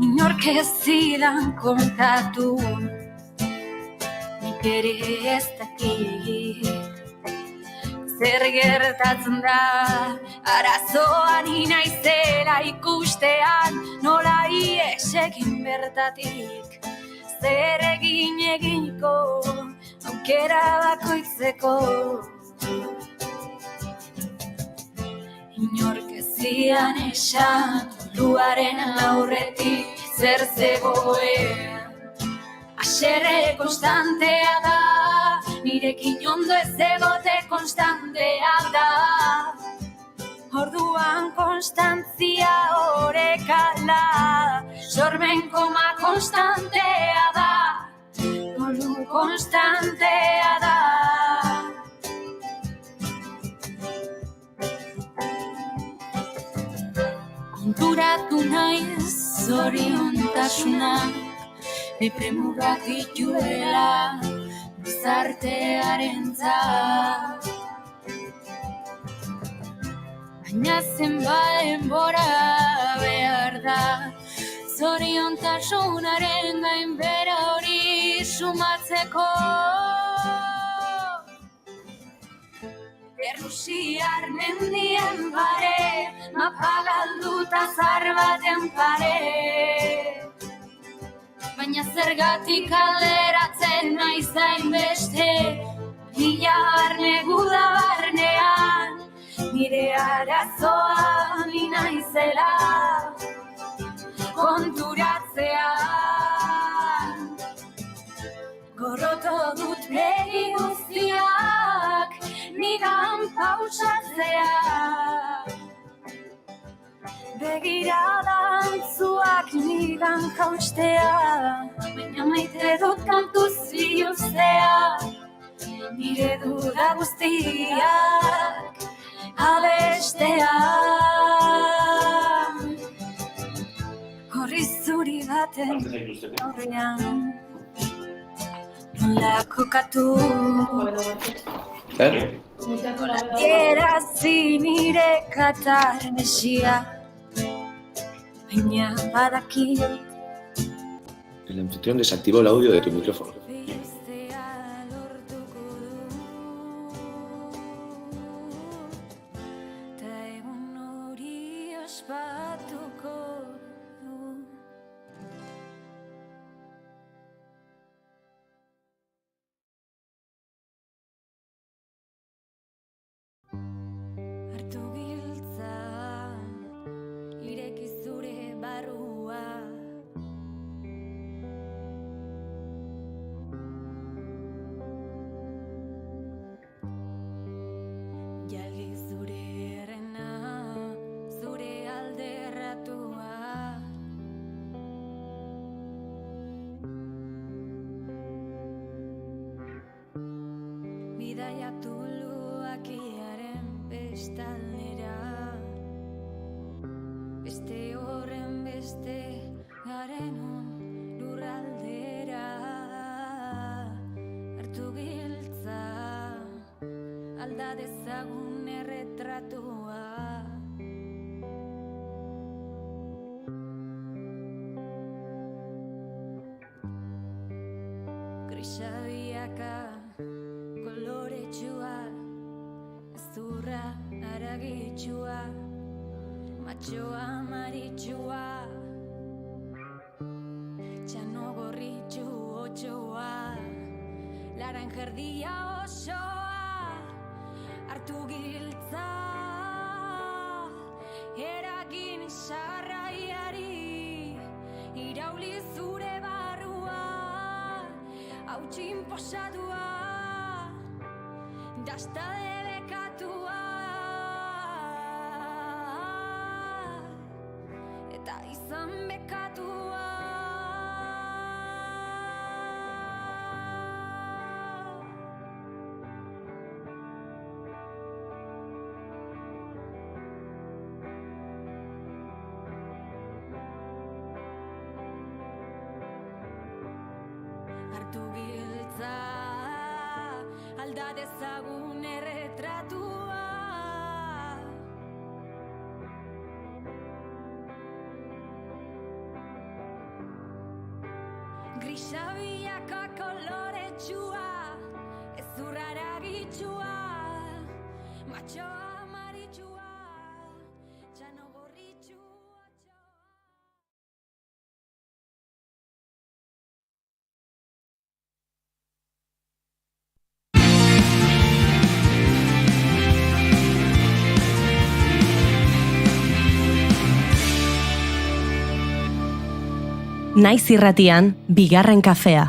inork ez zidan kontatu, nik ere ez dakit. Zer gertatzen da, arazoan inaizela ikustean, nola ies egin bertatik. Zer eginiko, aukera bakoitzeko. Inork ez zidan esan, luaren aurretik zer zegoen. Haserre konstantea da, nirekin ondo ez egote konstantea da. Orduan konstantzia orekala, sormen koma konstantea da, golu konstantea da. Konturatu naiz zoriontasunak, epremugak dituela gizartearentzat. Baina zenbat denbora behar da, zoriontasunaren gainbehera hori sumatzeko. Errusiar mendien pare, mapa galduta zar baten pare. Baina zergatik alderatzen naiz hainbeste, hila barne guda barnean, nire arazoa ni naizela konturatzean. Gorroto dut begi guztiak, nigan pausatzea. Begirada antzuak nigan kaustea, baina maite dut kantuz biluztea. Nire duda guztiak abestea. Horri zuri baten aurrean, nola kokatu. Erazi nire katar mesia, baina badaki. El anfitrión desactivó el audio de tu micrófono. Dezagun erretratua. Grisa biaka koloretsua, zurra aragitsua, matxoa maritsua, txano gorritxu otxoa, laranjerdia osoa. Hartu giltza, eragin sarraiari, irauli zure barrua, hautsi inposatua, dasta debekatua, eta izan bekatua. Hartu giltza, alda dezagun erretratua. Grisa bilaka koloretsua, ez zurrara gitxua, matxoa maritxua, txano gorritxua. Naiz irratian, bigarren kafea.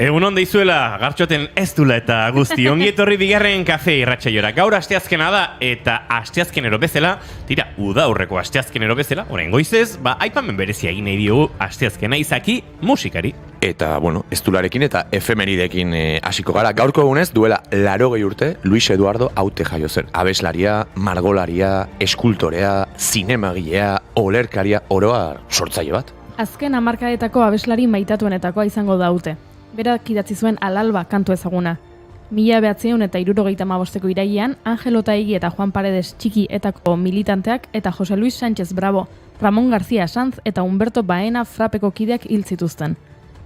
Egun on deizuela, gartxoten ez dula eta guzti, ongi etorri bigarren kafe irratsaiora. Gaur asteazkena da eta asteazkenero bezala, tira, uda aurreko asteazkenero bezala, orain goizez, aipamen berezia egin nahi diogu asteazkena izaki musikari. Eta, ez dularekin eta efemeridekin hasiko gara. Gaurko egunez, duela 80 urte, Luis Eduardo Haute jaio zen. Abeslaria, margolaria, eskultorea, zinemagilea, olerkaria, oroa sortzaile bat. Azken hamarkadetako abeslari maitatuenetakoa izango da Haute. Berak idatzi zuen Alalba kantu ezaguna. 1975ko irailean, Angel Otaegi eta Juan Paredes Txikietako militanteak eta Jose Luis Sánchez Bravo, Ramon García Sanz eta Humberto Baena Frapeko kideak hil zituzten.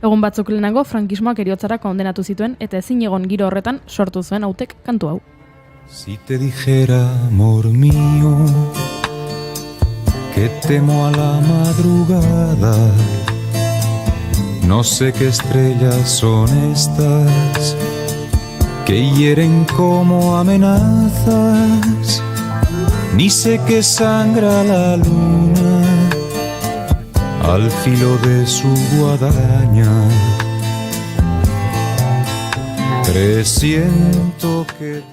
Egun batzuk lehenago frankismoak heriotzara kondenatu zituen eta ezin egon giro horretan sortu zuen Hautek kantu hau. Si te dijera, amor mío, que temo a la madrugada, no sé qué estrellas son estas que hieren como amenazas, ni sé que sangra la luna al filo de su guadaña.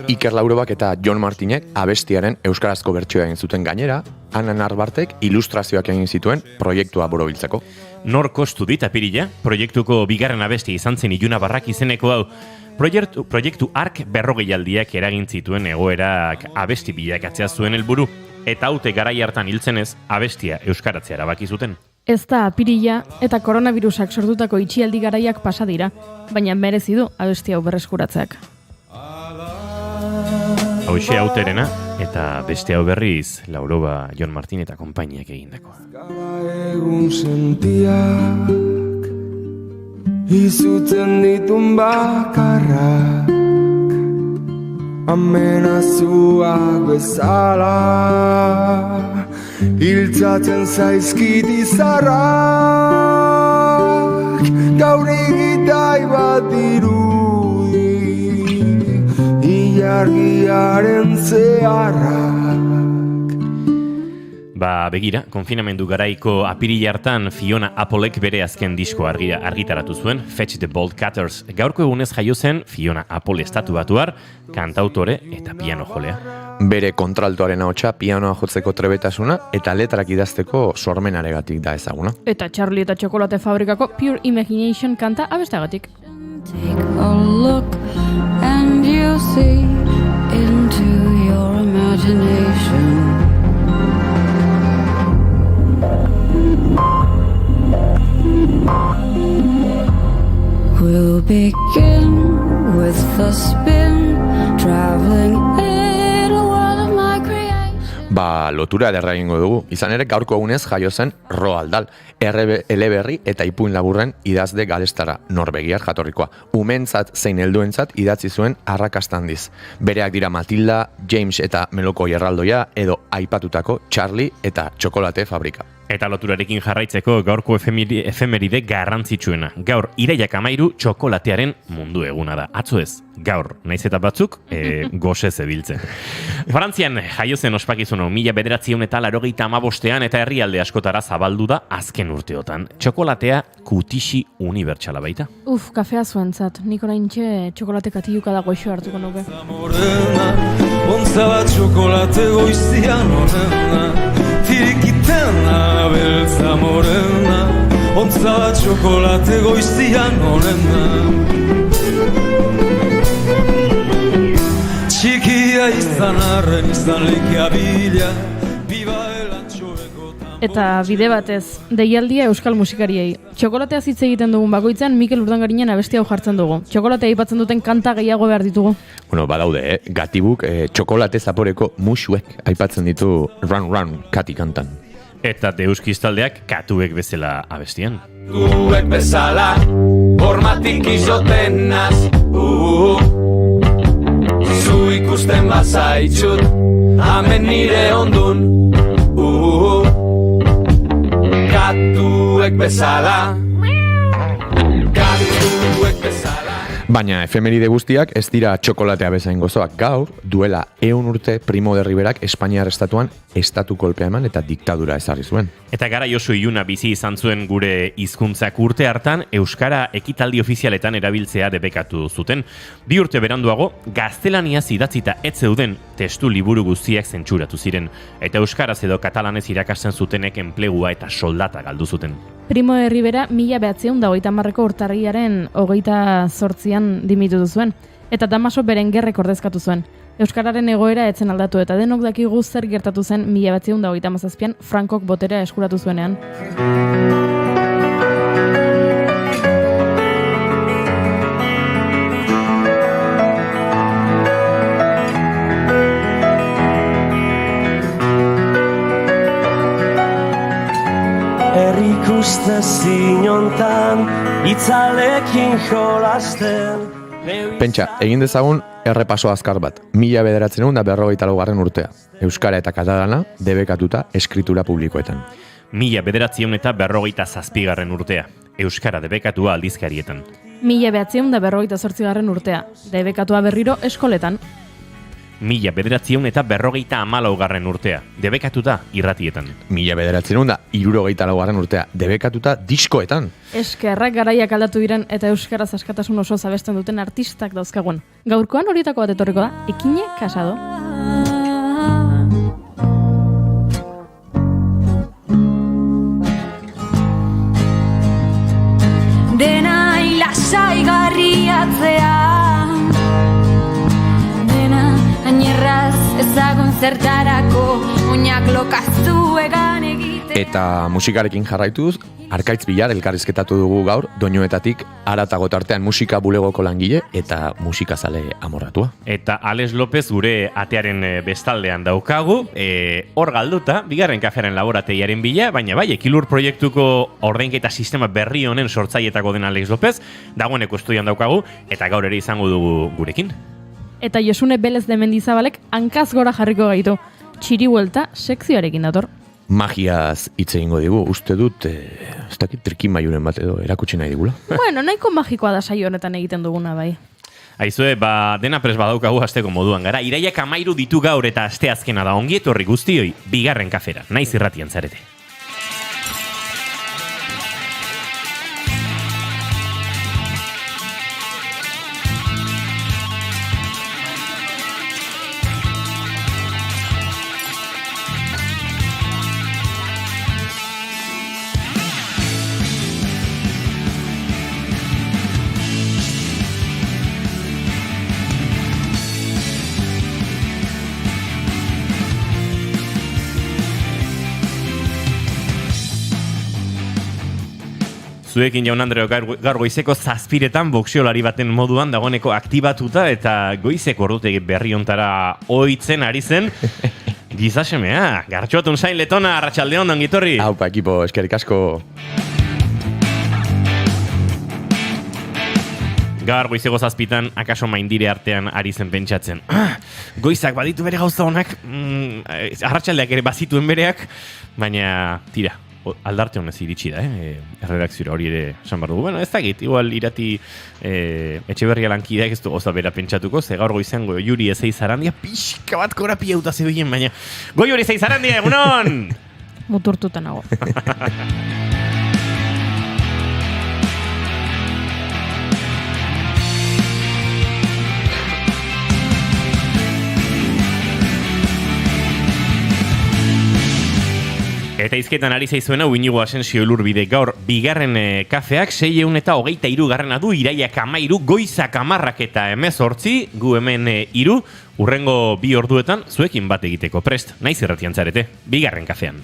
Iker Laurobak eta Jon Martinek abestiaren euskarazko bertsioa egin zuten gainera, Ana Narbartek ilustrazioak egin zituen proiektua borobiltzeko. Nor kostu dit apirila, proiektuko bigarren abesti izan zen Iluna Barrak izeneko hau. Proiektu ark 40 eragin zituen egoerak abesti bilakatzea zuen helburu, eta Haute garai hartan hiltzenez abestia euskaratzea erabaki zuten. Ez da apirila eta koronavirusak sortutako itxialdi garaiak pasa dira, baina merezi du abesti hau berreskuratzeak. Hauxe Hauterena eta beste hau berriz Lauroba, Jon Martin eta konpainiak egindakoa. Egun sentiak izutzen ditun bakarrak amenazuak bezala hiltzatzen zaizkit izarrak gaur egitai bat dirudi ilargiaren zeharrak. Begira, konfinamendu garaiko apirila hartan Fiona Applek bere azken disko argitaratu zuen, Fetch the Bolt Cutters. Gaurko egunez jaio zen Fiona Apple estatu batuar, kantautore eta piano jolea. Bere kontraltoaren ahotsa pianoa jotzeko trebetasuna eta letrak idazteko sormenaregatik da ezaguna. Eta Charlie eta Txokolate Fabrikako Pure Imagination kanta abesteagatik. Take a look and you see into your imagination. We'll begin with the spin, traveling in a world of my creation. Lotura ederra egingo dugu. Izan ere, gaurko egunez jaio zen Roald Dahl, eleberri eta ipuin laburren idazle galestara, norbegiar jatorrikoa. Umentzat zein helduentzat idatzi zuen arrakasta handiz. Bereak dira Matilda, James eta Meloko Erraldoia edo aipatutako Charlie eta Txokolate Fabrika. Eta loturarekin jarraitzeko gaurko efemeride garrantzitsuena. Gaur, irailak 13 txokolatearen mundu eguna da. Atzo ez, gaur, naiz eta batzuk, goze zebiltzen. Frantzian jaio zen ospakizun hau 1985 eta herrialde askotara zabaldu da azken urteotan. Txokolatea kutixi unibertsala baita. Kafea zuentzat, nik oraintxe txokolate katiluka da goixo hartuko nuke. Ontza bat txokolate goizian horrena, tirikitena beltza morena, ontza bat txokolate goizian horrena. Txikia izan izan arren izan lekia bila, biba elantxoeko Eta bide batez, deialdia euskal musikariei. Txokolatea hitz egiten dugun bakoitzean Mikel Urdangarinen abesti hau jartzen dugu. Txokolatea aipatzen duten kanta gehiago behar ditugu. Bueno, badaude, Gatibuk txokolate zaporeko musuek aipatzen ditu Run Run Kati kantan. Eta Deuskiz taldeak katuek bezala abestian. Katuek bezala, hormatik izoten naz, zu ikusten bazaitxut, hemen nire ondun, Katuek bezala, katuek bezala. Baina efemeride guztiak ez dira txokolatea bezain gozoak. Gaur, duela 100 urte Primo de Riverak Espainiar estatuan estatu kolpea eman eta diktadura ezarri zuen. Eta gara oso iluna bizi izan zuen gure hizkuntzak urte hartan euskara ekitaldi ofizialetan erabiltzea debekatu zuten. 2 urte beranduago, gaztelaniaz idatzita ez zeuden testu liburu guztiak zentsuratu ziren. Eta euskaraz edo katalanez irakasten zutenek enplegua eta soldata galdu zuten. Primo de Rivera 1930ko urtarriaren 28an dimititu zuen, eta Damaso Berengerrek ordezkatu zuen. Euskararen egoera etzen aldatu eta denok dakigu zer gertatu zen 1937an Frankok boterea eskuratu zuenean. Errikuste zinontan, itzalekin jolasten. Pentsa, egin dezagun errepaso azkar bat. 1954 urtea. Euskara eta katalana debekatuta eskritura publikoetan. 1957 urtea. Euskara debekatua aldizkarietan. 1958 urtea. Debekatua berriro eskoletan. 1954 urtea. Debekatuta irratietan. 1964 urtea. Debekatuta diskoetan. Eskerrak garaiak aldatu diren eta euskaraz askatasun oso zabesten duten artistak dauzkagun. Gaurkoan horietako bat etorriko da, Ekine Casado. Dena ilasaigarri atzean, dena ainerraz ezagun zertarako, oinak lokaztu egan egite. Eta musikarekin jarraituz, Arkaitz Bilar elkarrizketatu dugu gaur, doinuetatik haratago tartean musika bulegoko langile eta musikazale amorratua. Eta Alex López gure atearen bestaldean daukagu, hor galduta, bigarren kafearen laborategiaren bila, baina bai, Ekilur proiektuko ordainketa sistema berri honen sortzailetako den Alex López, dagoeneko estudian daukagu, eta gaur ere izango dugu gurekin. Eta Josune Belez de Mendizabalek hankaz gora jarriko gaitu. Txiribuelta sekzioarekin dator. Magiaz hitz egingo digu, uste dut, ez dakit trikimailuren bat edo erakutsi nahi digula. Bueno, nahiko magikoa da saio honetan egiten duguna bai. Aizue, dena pres badaukagu hasteko moduan gara. Iraiak 13 ditu gaur eta asteazkena da, ongi etorri guztioi, bigarren kafera, naiz irratian zarete. Zuekin Jaun Andreo gaur goizeko 7 boxiolari baten moduan dagoeneko aktibatuta eta goizeko ordutegi berri hontara ohitzen ari zen. Gizasemea, Gartxotun Sain Letona, arratsaldeon ongitorri. Aupa, ekipo, eskerrik asko. Gaur goizeko 7 akaso maindire artean ari zen pentsatzen. Goizak baditu bere gauza honak, arratsaldeak ere bazituen bereak, baina tira. Aldarte honez iritsi da, erredakzioa hori ere esan behar dugu. Bueno, ez dakit, igual irati Etxeberria lankideak ez du goza bera pentsatuko, ze gaur goizan Goiuri Ezeizarandia pixka bat korapia uta zebilen, baina Goiuri Ezeizarandia, egunon! Muturtuta nago. Eta izketan ari zaizuena Inigo Asensio Elurbide gaur bigarren kafeak 623 du, iraiak 13, goizak 10 eta 18, gu hemen 3, urrengo 2 orduetan zuekin bat egiteko prest, naiz irratian zarete, bigarren kafean.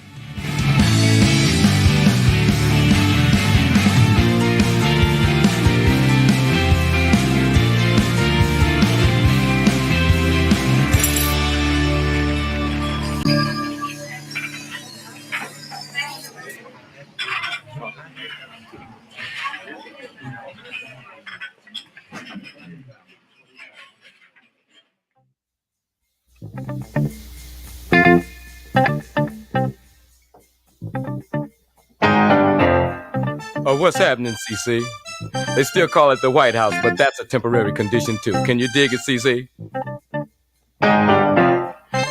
What's happening, CC? They still call it the White House, but that's a temporary condition too. Can you dig it, CC?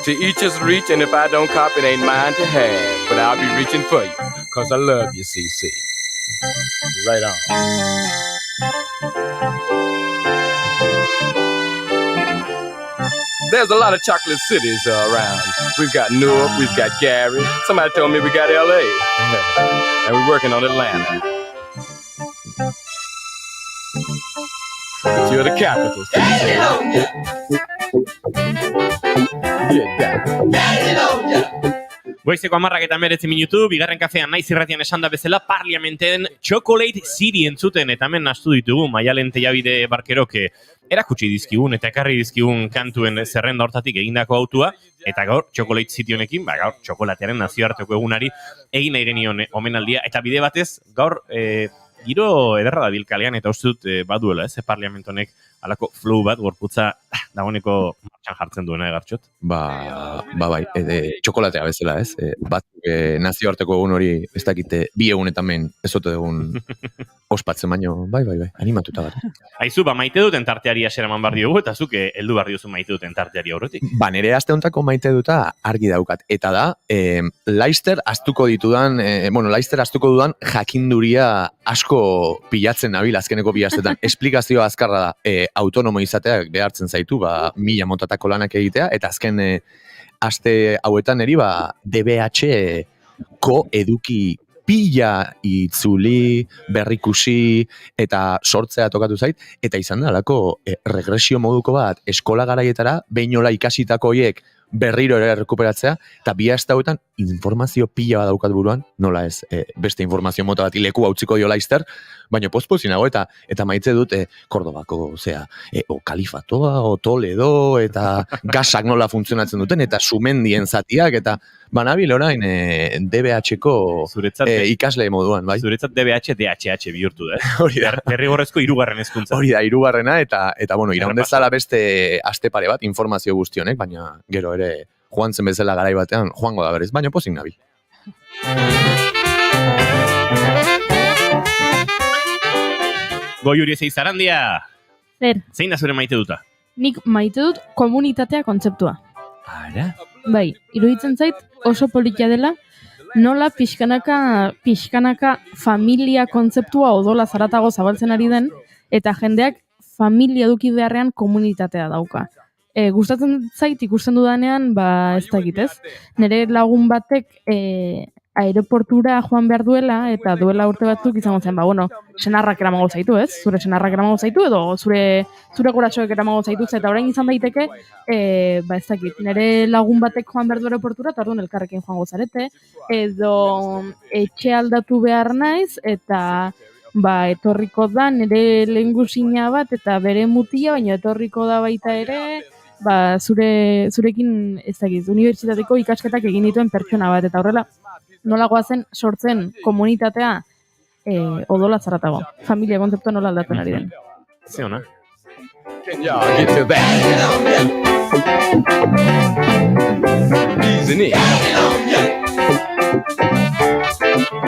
To each his reach, and if I don't cop, it ain't mine to have. But I'll be reaching for you, cause I love you, CC. Right on. There's a lot of chocolate cities around. We've got Newark, we've got Gary. Somebody told me we got LA. And we're working on Atlanta. But you're the capital, Goizeko 10:09 bigarren kafean naiz irratian esan da bezala, Parliamenten Chocolate City entzuten, eta hemen nastu ditugu Maialen Tellabide Barkerok erakutsi dizkigun eta ekarri dizkigun kantuen zerrenda hortatik egindako autua, eta gaur Chocolate City honekin, gaur txokolatearen nazioarteko egunari egin nahi genion omenaldia, eta bide batez gaur giro ederra da bilkalean, eta uste dut baduela, Parlament honek alako flow bat gorputza dagoeneko martxan jartzen duena egartxot. Bai, txokolatea bezala, ez? Bat nazioarteko egun hori ez dakite 2 egunetan men ez ote egun ospatzen baino, bai, animatuta gara. Aizu, maite duten tarteari aseraman bar diogu, eta zuk heldu bar diozu maite duten tarteari aurretik. Nere aste hontako maite duta argi daukat, eta da, Leicester astuko dudan jakinduria asko pilatzen nabil azkeneko 2 astetan. Esplikazioa azkarra da, autonomo izateak behartzen zaitu, 1000 motatako lanak egitea, eta azken aste hauetan eri, DBH-ko eduki pila itzuli, berrikusi, eta sortzea tokatu zait, eta izan da, alako regresio moduko bat, eskola garaietara, behinola ikasitako hoiek berriro ere rekuperatzea, eta 2 aste hauetan informazio pila bat daukat buruan, nola ez, beste informazio mota bat ileku hautziko dio Leicester, baina pozpozinago, eta maitze dut Kordobako, o Kalifatoa, o Toledo, eta gasak nola funtzionatzen duten, eta sumendien zatiak, eta banabil orain DBH-ko ikasle moduan, bai? Zuretzat DBH, DHH bihurtu da, Hori da. Derrigorrezko 3. hezkuntza. Hori da, 3. eta iraundezala beste aste pare bat informazio guztionek, baina gero ere joan zen bezala garai batean, joango da berez, baina pozik nabil. Goiuri ezei Zarandia! Zer? Zein da zure maite duta? Nik maite dut komunitatea kontzeptua. Ara? Bai, iruditzen zait oso politia dela, nola pixkanaka familia kontzeptua odola zaratago zabaltzen ari den, eta jendeak familia eduki beharrean komunitatea dauka. Gustatzen zait ikusten dudanean, ez dakit ez. Nire lagun batek aeroportura joan behar duela, eta duela urte batzuk izango zen, senarrak eramango zaitu, ez? Zure senarrak eramango zaitu, edo zure gurasoek eramango zaitu, eta orain izan daiteke, ez dakit, nire lagun batek joan behar du aeroportura, eta orduan elkarrekin joango zarete, edo etxe aldatu behar naiz, eta etorriko da nire lehengusina bat, eta bere mutia, baina etorriko da baita ere, zurekin, ez dakit, unibertsitateko ikasketak egin dituen pertsona bat, eta horrela, nola goazen sortzen komunitatea odola zaratago. Familia kontzeptua nola aldatzen ari den. Ze ona? Can y'all get to that? Easing in.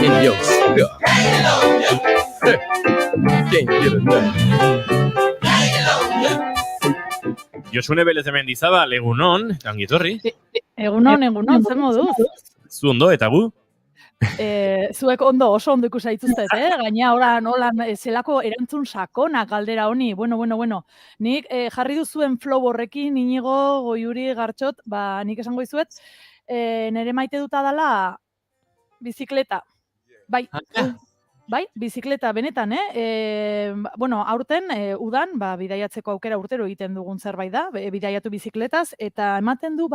In your stuff. Can't get enough. Josune Belez de Mendizabal, egunon, ongitorri. Egunon, zer modu? Zu ondo, eta gu? Zuek oso ondo ikusaituztet, gaina holan zelako erantzun sakona galdera honi. Bueno. Nik jarri duzuen flow horrekin, Inigo, Goiuri, Gartxot, nik esango dizuet, nire maite duta dela bizikleta. Bai, bai, bizikleta benetan, bueno, aurten, udan, bidaiatzeko aukera urtero egiten dugun zerbait da, bidaiatu bizikletaz, eta ematen du,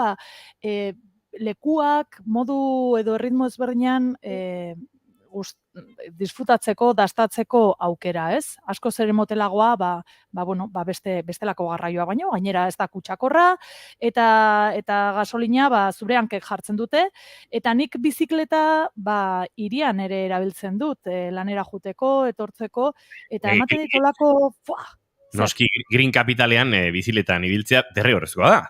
lekuak, modu edo erritmo ezberdinan, disfrutatzeko, dastatzeko aukera, ez? Asko zer motelagoa, bestelako garraioa baino, gainera ez da kutsakorra, eta gasolina, zure hankek jartzen dute, eta nik bizikleta, hirian ere erabiltzen dut, lanera juteko, etortzeko, eta ematen ditolako, Noski, Green Capitalean bizikletan ibiltzea derrigorrezkoa da.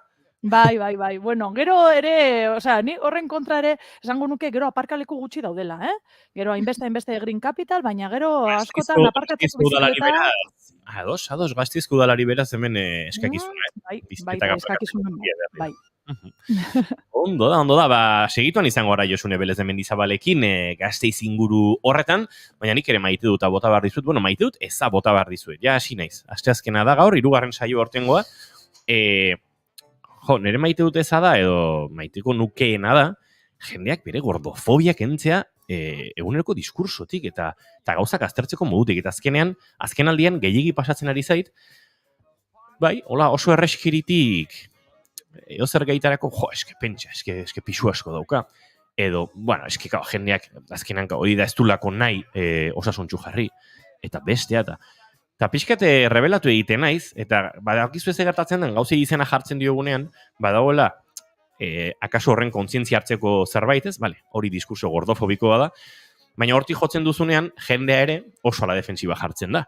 Bai. Bueno, gero ere, ni horren kontra ere, esango nuke gero aparkaleku gutxi daudela, Gero hainbeste Green Capital, baina gero askotan aparkatzeko bizikleta... Ados, Gasteizko udalari beraz hemen eskakizuna. Bai, eskakizuna. Bai. Ondo da, segituan izango gara Josune Belez de Mendizabalekin Gasteiz inguru horretan, baina nik ere maite dut bota behar dizut, maite dut eza bota behar dizuet, ja hasi naiz. Asteazkena da gaur, 3. saio hortengoa, nire maite dut eza da, edo maiteko nukeena da, jendeak bere gordofobia kentzea eguneroko diskursotik eta gauzak aztertzeko modutik. Eta azken aldian gehiegi pasatzen ari zait, bai, hola oso erreskiritik, edo zer gaitarako, pentsa, pixu asko dauka. Edo, jendeak azkenan hori da ez dulako nahi osasuntxu jarri. Eta bestea, eta pixkate rebelatu egiten naiz, eta badakizu ez gertatzen den gauzi izena jartzen diogunean, badagoela akaso horren kontzientzia hartzeko zerbait ez, hori diskurso gordofobikoa da, baina hortik jotzen duzunean, jendea ere oso ala defensiba jartzen da.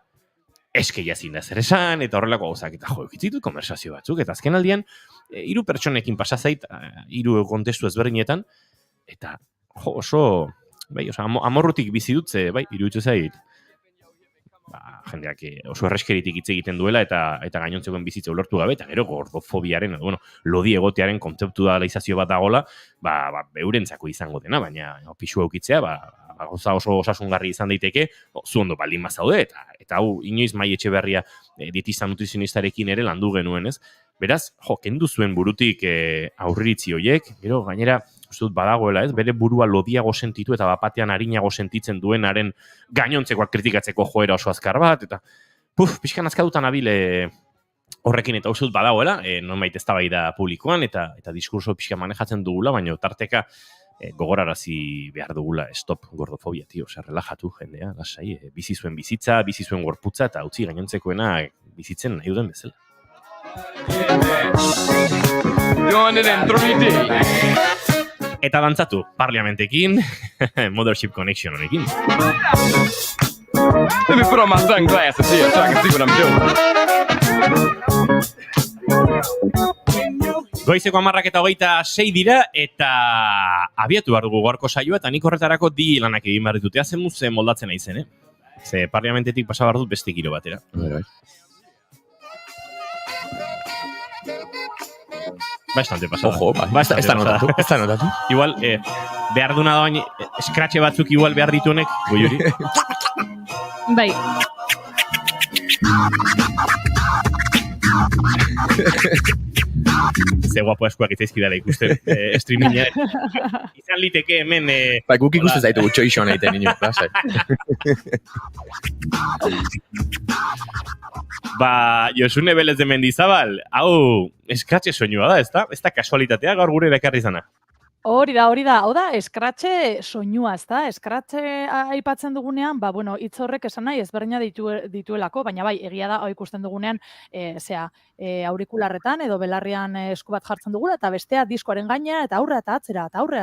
Eske jazin da zer esan, eta horrelako gauzak, eta ekitzitut konversazio batzuk, eta azken aldian, 3 pertsonekin pasazait, 3 kontestu ezberdinetan, eta oso, amorrutik bizi dutze, iruditu zait, jendeak oso erreskeritik hitz egiten duela eta gainontzekoen bizitza ulertu gabe, eta gero gordofobiaren, lodi egotearen kontzeptualizazio bat dagola, eurentzako izango dena, baina pixu eukitzea, gauza oso osasungarri izan daiteke, zu ondo baldin bazaude, eta hau inoiz Mai Etxeberria dietista nutrizionistarekin ere landu genuen, ez? Beraz, kendu zuen burutik aurriritzi horiek, gero gainera, uste dut badagoela, ez? Bere burua lodiago sentitu eta bapatean arinago sentitzen duenaren gainontzekoak kritikatzeko joera oso azkar bat, eta pixkan azkadutan abile horrekin eta uste dut badagoela, nonbait eztabaida publikoan eta diskurso pixkan manejatzen dugula, baina tarteka gogorarazi behar dugula stop gordofobia, relajatu jendea, lasai, bizi zuen bizitza, bizi zuen gorputza eta utzi gainontzekoena bizitzen nahi duen bezala. Eta dantzatu, Parliamentekin, Mothership Connection honekin. Let me put on my sunglasses here so I can see what I'm doing. Goizeko 10:26 dira, eta abiatu behar dugu gaurko saioa, eta nik horretarako lanak egin behar ditut. Ea ze moldatzen aizen, Ze Parlamentetik pasa behar dut beste giro batera. Bastante pasada. Ojo, ez da notatu. Igual, behar duna da baina, eskratxe batzuk igual behar dituenek, goiuri. Bai. Ze guapo eskuak itzaizkidala ikusten streaminga. Izan liteke hemen... Guk ikusten zaitu gutxoixo nahiten ino. Josune Belez de Mendizabal, hau eskratxe soinua da, ezta? Ez da kasualitatea gaur gure bekarri zana. Hori da. Hau da, eskratxe soinua, ezta? Eskratxe aipatzen dugunean, hitz horrek esan nahi ezberdina dituelako, baina bai, egia da, hau ikusten dugunean, aurikularretan edo belarrian esku bat jartzen dugula, eta bestea diskoaren gainera, eta aurrera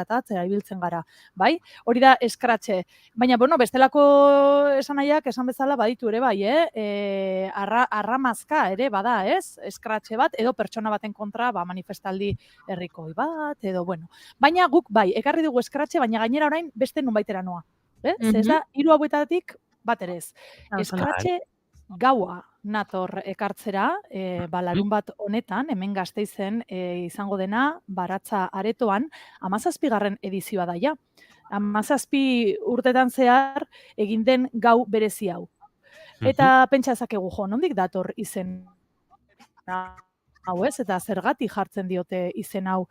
eta atzera ibiltzen gara, bai? Hori da eskratxe. Baina, bestelako esanahiak esan bezala baditu ere, bai, arramazka ere bada, ez? Eskratxe bat, edo pertsona baten kontra, manifestaldi herrikoi bat, edo, Baina guk bai, ekarri dugu eskratxe, baina gainera orain beste nunbaitera noa. Ez da, 3 hauetatik bat ere ez. Eskratxe gaua nator ekartzera, larun bat honetan, hemen Gasteizen izango dena, Baratza Aretoan, 17. edizioa da ja. 17 urtetan zehar egin den gau berezi hau. Eta pentsa ezakegu nondik dator izen hau ez, eta zergatik jartzen diote izen hau.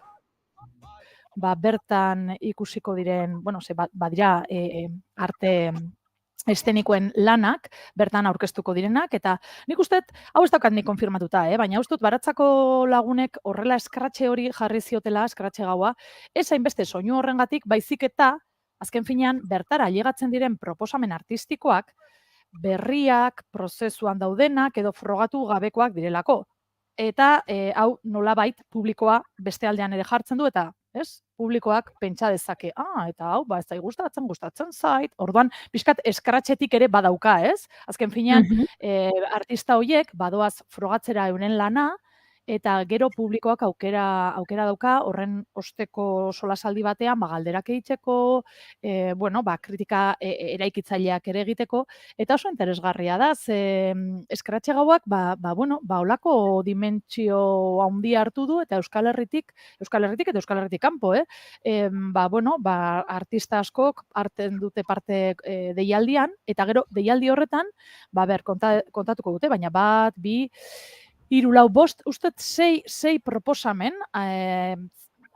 bertan ikusiko diren, ze badira arte estenikoen lanak, bertan aurkeztuko direnak, eta nik uste, hau ez daukat nik konfirmatuta, baina uste dut Baratzako lagunek horrela eskratxe hori jarri ziotela, eskratxe gaua, ez hainbeste soinu horrengatik, baizik eta, azken finean, bertara ailegatzen diren proposamen artistikoak, berriak, prozesuan daudenak, edo frogatu gabekoak direlako. Eta hau nolabait publikoa beste aldean ere jartzen du, eta publikoak pentsa dezake, eta hau, ez da gustatzen zait, orduan, pixkat eskratxetik ere badauka, Azken finean, artista horiek badoaz frogatzera euren lana, eta gero publikoak aukera dauka horren osteko solasaldi batean galderak egiteko, kritika eraikitzaileak ere egiteko, eta oso interesgarria da, ze eskratxe gauak, olako dimentsio handia hartu du, eta Euskal Herritik eta Euskal Herritik kanpo, artista askok hartzen dute parte deialdian, eta gero deialdi horretan, kontatuko dute, baina 1, 2, 3, 4, 5, ustez 6 proposamen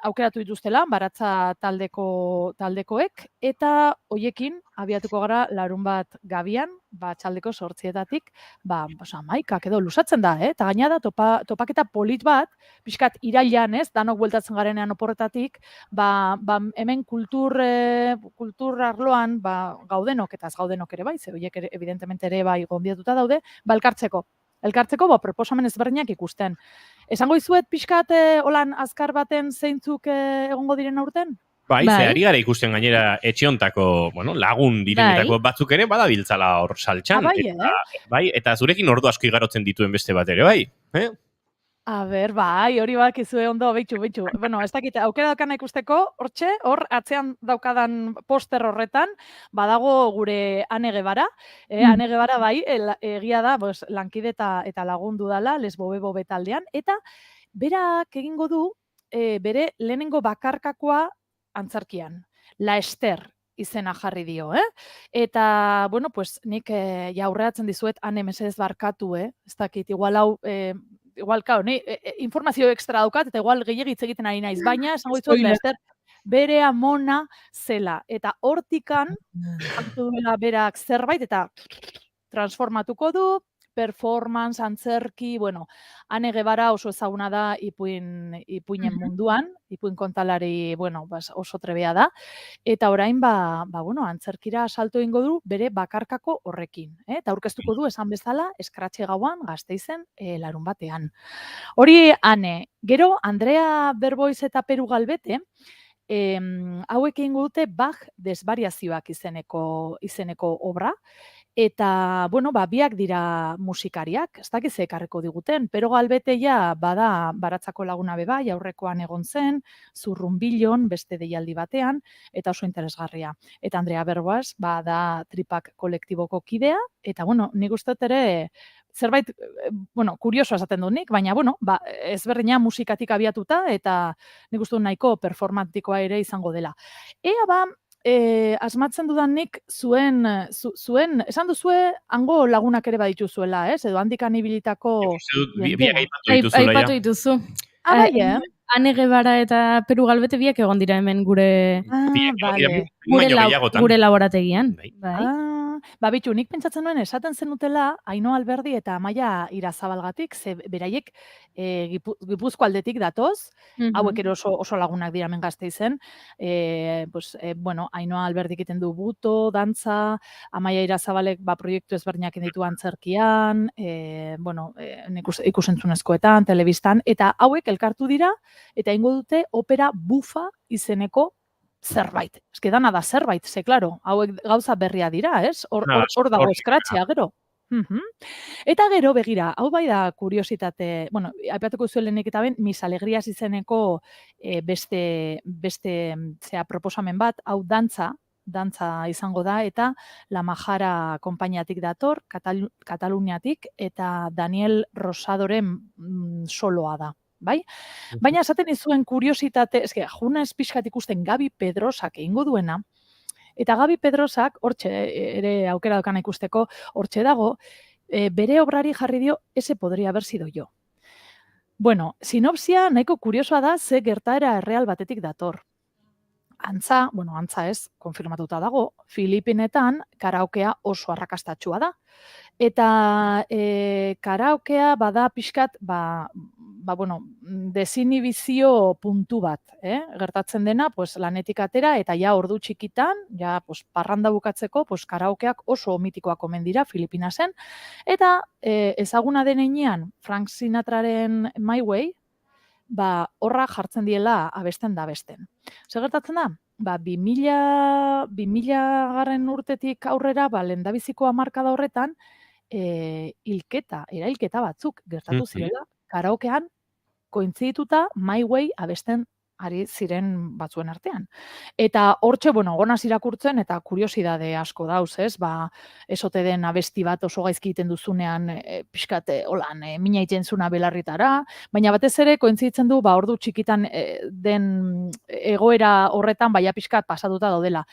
aukeratu dituztela, Baratza taldekoek, eta hoiekin abiatuko gara larunbat gabian, txaldeko 8:00-etatik, 11 edo lusatzen da, eta gaina da topaketa polit bat, pixkat irailan, danok bueltatzen garenean oporretatik, hemen kultur arloan gaudenok, eta ez gaudenok ere bai, ze horiek evidentemente ere bai gonbidatuta daude, elkartzeko proposamen ezberdinak ikusten. Esango izuet pixkat holan azkar baten zeintzuk egongo diren aurten? Bai, zehari gara ikusten gainera etxiontako, lagun direnetako batzuk ere badabiltzala hor saltxan. Bai, eta zurekin ordu asko igarotzen dituen beste bat ere, bai? Hori bakizue ondo, behitxu. Ez dakit, aukera daukana ikusteko, hor atzean daukadan poster horretan, badago gure Ane Gebara. Ane Gebara, bai, egia da, lankide eta lagundu dala, lesbobe taldean, eta berak egingo du, bere lehenengo bakarkakoa antzerkian, La Ester izena jarri dio, Eta, nik aurreatzen dizuet, Ane mesedez barkatu, ez dakit, igual, informazio ekstra daukat, eta igual gehiagitz egiten ari naiz, baina, esango dizuet, Lester, bere amona zela, eta hortikan, hartu duela berak zerbait, eta transformatuko du, performance, antzerki, Ane Gebara oso ezaguna da ipuinen munduan, ipuin kontalari, oso trebea da, eta orain, antzerkira salto egingo du bere bakarkako horrekin, eta aurkeztuko du esan bezala eskratxe gauan Gasteizen larun batean. Hori Ane, gero Andrea Berboiz eta Peru Galbete, hauek egingo dute Bach desbariazioak izeneko obra, eta, biak dira musikariak, ez dakiz ekarreko diguten, Pero Galbeteia bada Baratzako laguna bebai, aurrekoan egon zen, Zurrunbilon, beste deialdi batean, eta oso interesgarria. Eta Andrea Berboaz, da Tripak kolektiboko kidea, eta, nik uste ere, zerbait, kurioso esaten dut nik, baina, ezberdina musikatik abiatuta, eta nik uste nahiko performatikoa ere izango dela. Asmatzen dudan nik zuen, esan duzue, hango lagunak ere baditu zuela, edo handikan ibilitako... Biak aipatu dituzu. Ane Gebara eta Peru Galbete biak egon dira hemen gure laborategian. Bitu, nik pentsatzen nuen esaten zenutela Ainhoa Alberdi eta Amaia Irazabalgatik, ze beraiek Gipuzko aldetik datoz, hauek ere oso lagunak dira hemen Gasteizen, Ainhoa Alberdik egiten du buto, dantza, Amaia Irazabalek proiektu ezberdinak ditu antzerkian, ikusentzunezkoetan, telebistan, eta hauek elkartu dira, eta ingo dute opera bufa izeneko zerbait. Ez que dana da zerbait, ze, klaro, hauek gauza berria dira, ez? Hor dago eskratxea, gero. Eta gero, begira, hau bai da kuriositate, aipatuko zuelenik eta ben, Mis Alegrias izeneko beste proposamen bat, hau dantza izango da, eta La Majara konpainiatik dator, Kataluniatik, eta Daniel Rosadoren soloa da. Bai? Baina esaten izuen kuriositate, juna espixkat ikusten Gabi Pedrosak egingo duena, eta Gabi Pedrosak, hortxe, ere aukera daukana ikusteko, hortxe dago, bere obrari jarri dio, ese podría haber sido yo. Sinopsia nahiko kuriosoa da, ze gertaera erreal batetik dator. antza ez, konfirmatuta dago, Filipinetan karaokea oso arrakastatsua da. Eta karaokea bada pixkat, desinhibizio puntu bat, gertatzen dena, pues, lanetik atera, eta ja ordu txikitan, ja pues, parranda bukatzeko, pues, karaokeak oso mitikoak omen dira Filipinasen, eta ezaguna den heinean Frank Sinatraren My Way, horra jartzen diela abesten da abesten. Zer gertatzen da? 2000 garren urtetik aurrera, lehendabiziko hamarkada horretan, erailketa batzuk gertatu zirela, karaokean kointzidituta My Way abesten ari ziren batzuen artean. Eta hortxe, gonaz irakurtzen, eta kuriosidade asko dauz, ez? Esote den abesti bat oso gaizki egiten duzunean, pixkat, mina egiten zuna belarritara, baina batez ere kointziditzen du, ordu txikitan den egoera horretan, pixkat pasatuta daudela.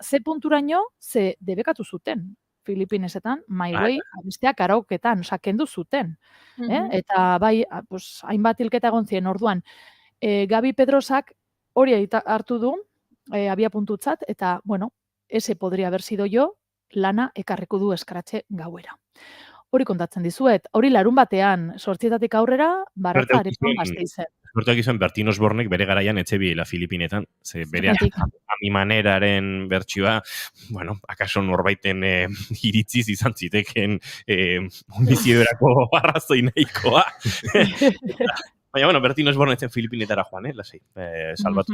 Ze punturaino, ze debekatu zuten. Filipinesetan, My Way, abestea karaoketan, kendu zuten. Eta hainbat hilketa egon ziren orduan, Gabi Pedrosak hori hartu du, abia puntutzat, eta, ese podría haber sido yo, lana ekarriko du eskratxe gauera. Hori kontatzen dizuet, hori larun batean, 8 aurrera, Baratza Areton Gasteizen. Bertuak izan Bertin Osbornek bere garaian etxe biela Filipinetan, ze bere Amimaneraren bertsioa, akaso norbaiten iritziz izan ziteken homizidorako arrazoi nahikoa. Baina, Bertin Osborne etzen Filipinetara joan, lasai, salbatu.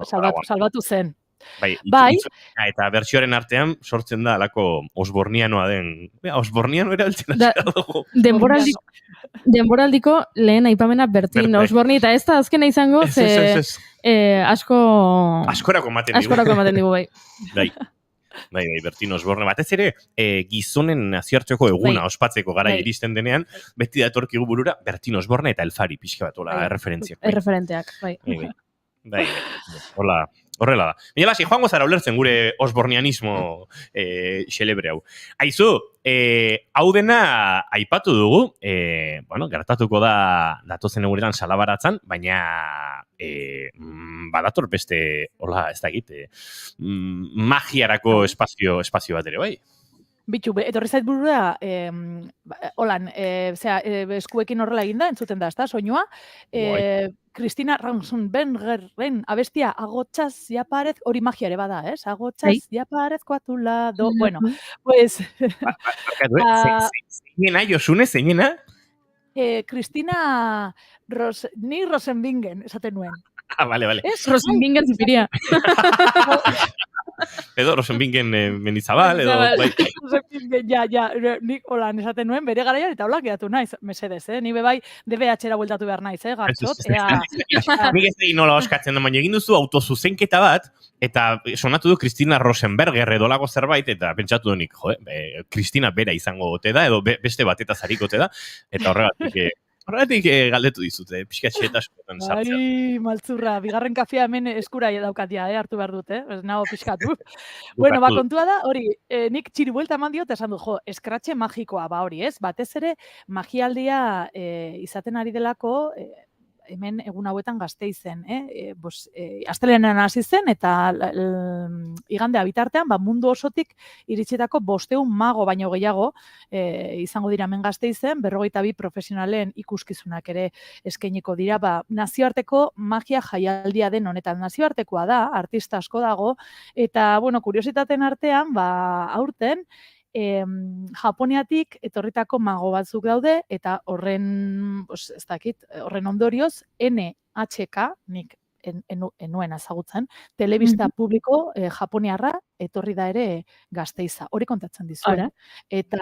Salbatu zen. Eta bertsioaren artean sortzen da alako osbornianoa den. Osborniano erabiltzen hasi dugu. Denboraldiko lehen aipamena Bertin Osborni, eta ez da azkena izango, askorako ematen digu, bai. Bai, Bertin Osborne. Batez ere, gizonen nazioarteko eguna ospatzeko gara iristen denean, beti datorkigu burura Bertin Osborne eta Elfari pixka bat, erreferentziak. Erreferenteak, bai. Bai, horrela da. Baina lasi, joango zara ulertzen gure osbornianismo xelebre hau. Aizu, hau dena aipatu dugu, gertatuko da datozen egunetan salabaratzan, baina badator beste, ez dakit, magiarako espazio bat ere, bai? Bitu, etorri zait burura, eskuekin horrela eginda, entzuten da, ez da, soinua. Cristina Ranson-Bengerren abestia, agotxaz japarez, hori magiare bada, ez? Agotxaz japarez koatula, bueno, pues... Zeinena, Josune, zeinena? Cristina Rosenbingen, esaten nuen. Vale. Rosenbingen zipiria. Edo Rosenbingen Mendizabal, edo... Rosenbingen, nik holan esaten nuen, bere garaian, eta hola geratu naiz, mesedez, ni bebai DBH-era bueltatu behar naiz, gartxot. Nik ez egin nola oskatzen da, baina egin duzu autozuzenketa bat, eta sonatu du Cristina Rosenberger edolako zerbait, eta pentsatu dunik, Cristina bera izango gote da, edo beste bat eta zarik gote da, eta horregatik galdetu dizute, pixkatxe eta askotan sartzea. Ai, maltzurra, bigarren kafea hemen eskura daukatia, hartu behar dut, ez nago pixkatu. Bueno, kontua da, hori, nik txiri buelta eman diot, esan du, eskratxe magikoa, hori, ez? Batez ere, magialdia izaten ari delako, hemen egun hauetan Gasteizen, astelehenean hasi zen, eta igandea bitartean, mundu osotik iritsetako 500 mago baino gehiago izango dira hemen Gasteizen, 42 profesionalen ikuskizunak ere eskainiko dira, nazioarteko magia jaialdia den honetan, nazioartekoa da, artista asko dago, eta, kuriositateen artean, aurten, Japoniatik etorritako mago batzuk daude, eta horren ondorioz, NHK, nik enuen ezagutzen, telebista publiko japoniarra etorri da ere Gasteiza. Hori kontatzen dizuen. Eta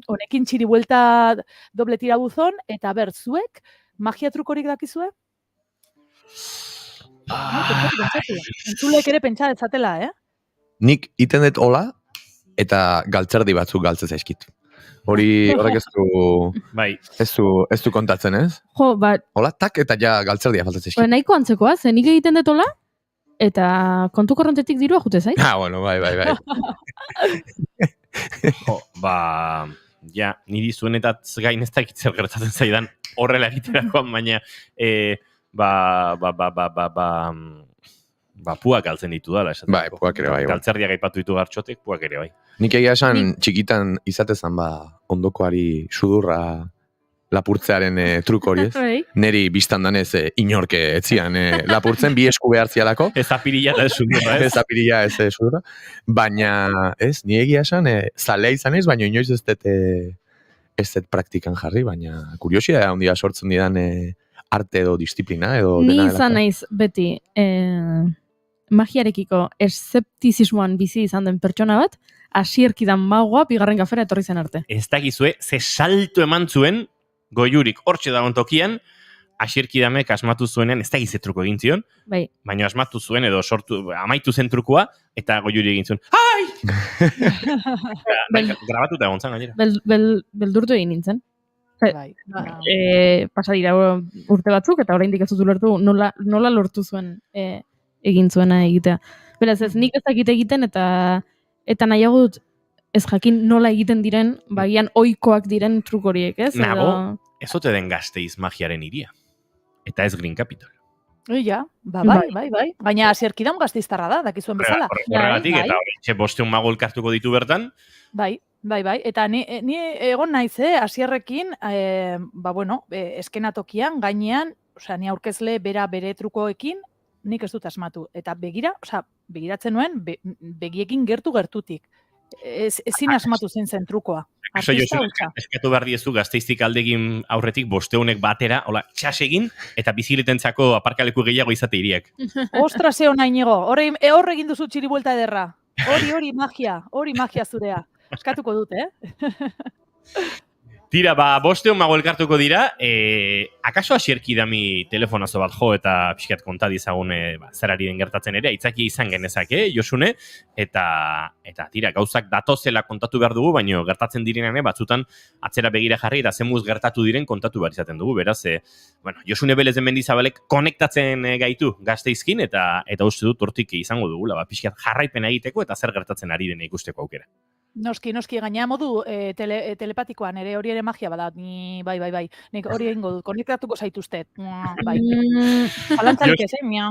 honekin txiri buelta doble tirabuzon, eta bertzuek, magia trukorik dakizue? Entzulek ere pentsa detzatela, Nik iten dut hola, eta galtzerdi batzuk galtze zaizkit. Horrek ez du kontatzen, ez? Hola, tak, eta ja galtzerdia faltatzen zaizkit. Nahiko antzekoa, nik egiten dut hola, eta kontu korrontetik dirua jute zait. Bueno, bai. Niri zuenetaz gain ez dakit zer gertatzen zaidan horrela egiterakoan, baina puak galtzen ditu dala, esaten. Bai, puak ere bai. Galtzerdiak aipatu ditu Gartxotek, puak ere bai. Nik egia esan txikitan izatezan ondokoari sudurra lapurtzearen truko hori ez. Neri biztan danez inorke etzian lapurtzen, bi esku behar zialako. Ez apirila eta ez sudurra, ez? Ez apirila ez sudurra. Baina, ez, ni egia esan, zalea izan ez, baina inoiz ez dut praktikan jarri, baina kuriosia handia sortzen didan arte edo disiplina edo Ni dena izan naiz beti magiarekiko eszeptizismoan bizi izan den pertsona bat, hasierkidan magoa bigarren kafera etorri zen arte. Ez dakizue, ze salto eman zuen Goiurik hortxe dagoen tokian, hasierkidamek asmatu zuenean, ez dakiz truko egin zion, bai. Baina asmatu zuen edo amaitu zen trukua, eta Goiuri egin zuen, ai! Grabatuta egon zan, gainera. Beldurtu egin nintzen. Bai. Pasa dira urte batzuk, eta oraindik ez dut ulertu nola lortu zuen egin zuena egitea. Beraz, ez nik ez dakit egiten, eta nahiago dut ez jakin nola egiten diren, bagian ohikoak diren truk horiek, ez? Nago, ez ote den Gasteiz magiaren iria. Eta ez Green Capital. Ia, bai. Baina hasierkidan Gasteiztarra da, dakizuen bezala. Horregatik, eta horretxe 500 mago elkartuko ditu bertan. Bai. Eta ni egon naiz, hasierrekin, eskenatokian, gainean, ni aurkezle bere trukoekin, nik ez dut asmatu. Eta begiratzen nuen, begiekin gertutik. Ezin asmatu zen trukoa. Eskatu behar diezu Gasteiztik aldegin aurretik 500 batera, hola, txas egin, eta bizilitentzako aparkaleku gehiago izate iriak. Ostra, ze hona inigo, hor egin duzu txiri buelta ederra. Hori magia zurea. Eskatuko dut, Tira, 500 mago elkartuko dira, akaso hasierkidami telefonazo bat jo eta pixkat konta dizagun zer ari den gertatzen ere, aitzaki izan genezake, Josune, eta tira, gauzak datozela kontatu behar dugu, baina gertatzen direnean batzutan atzera begira jarri eta zemuz gertatu diren kontatu behar izaten dugu, beraz, Josune Belez de Mendizabalek konektatzen gaitu Gasteizkin, eta uste dut hortik izango dugula, pixkat jarraipena egiteko eta zer gertatzen ari dena ikusteko aukera. Noski, gaina modu telepatikoan, ere hori ere magia bada, bai, nik hori egingo dut, konektatuko zaituztet, bai. Alantzarik ez, miau.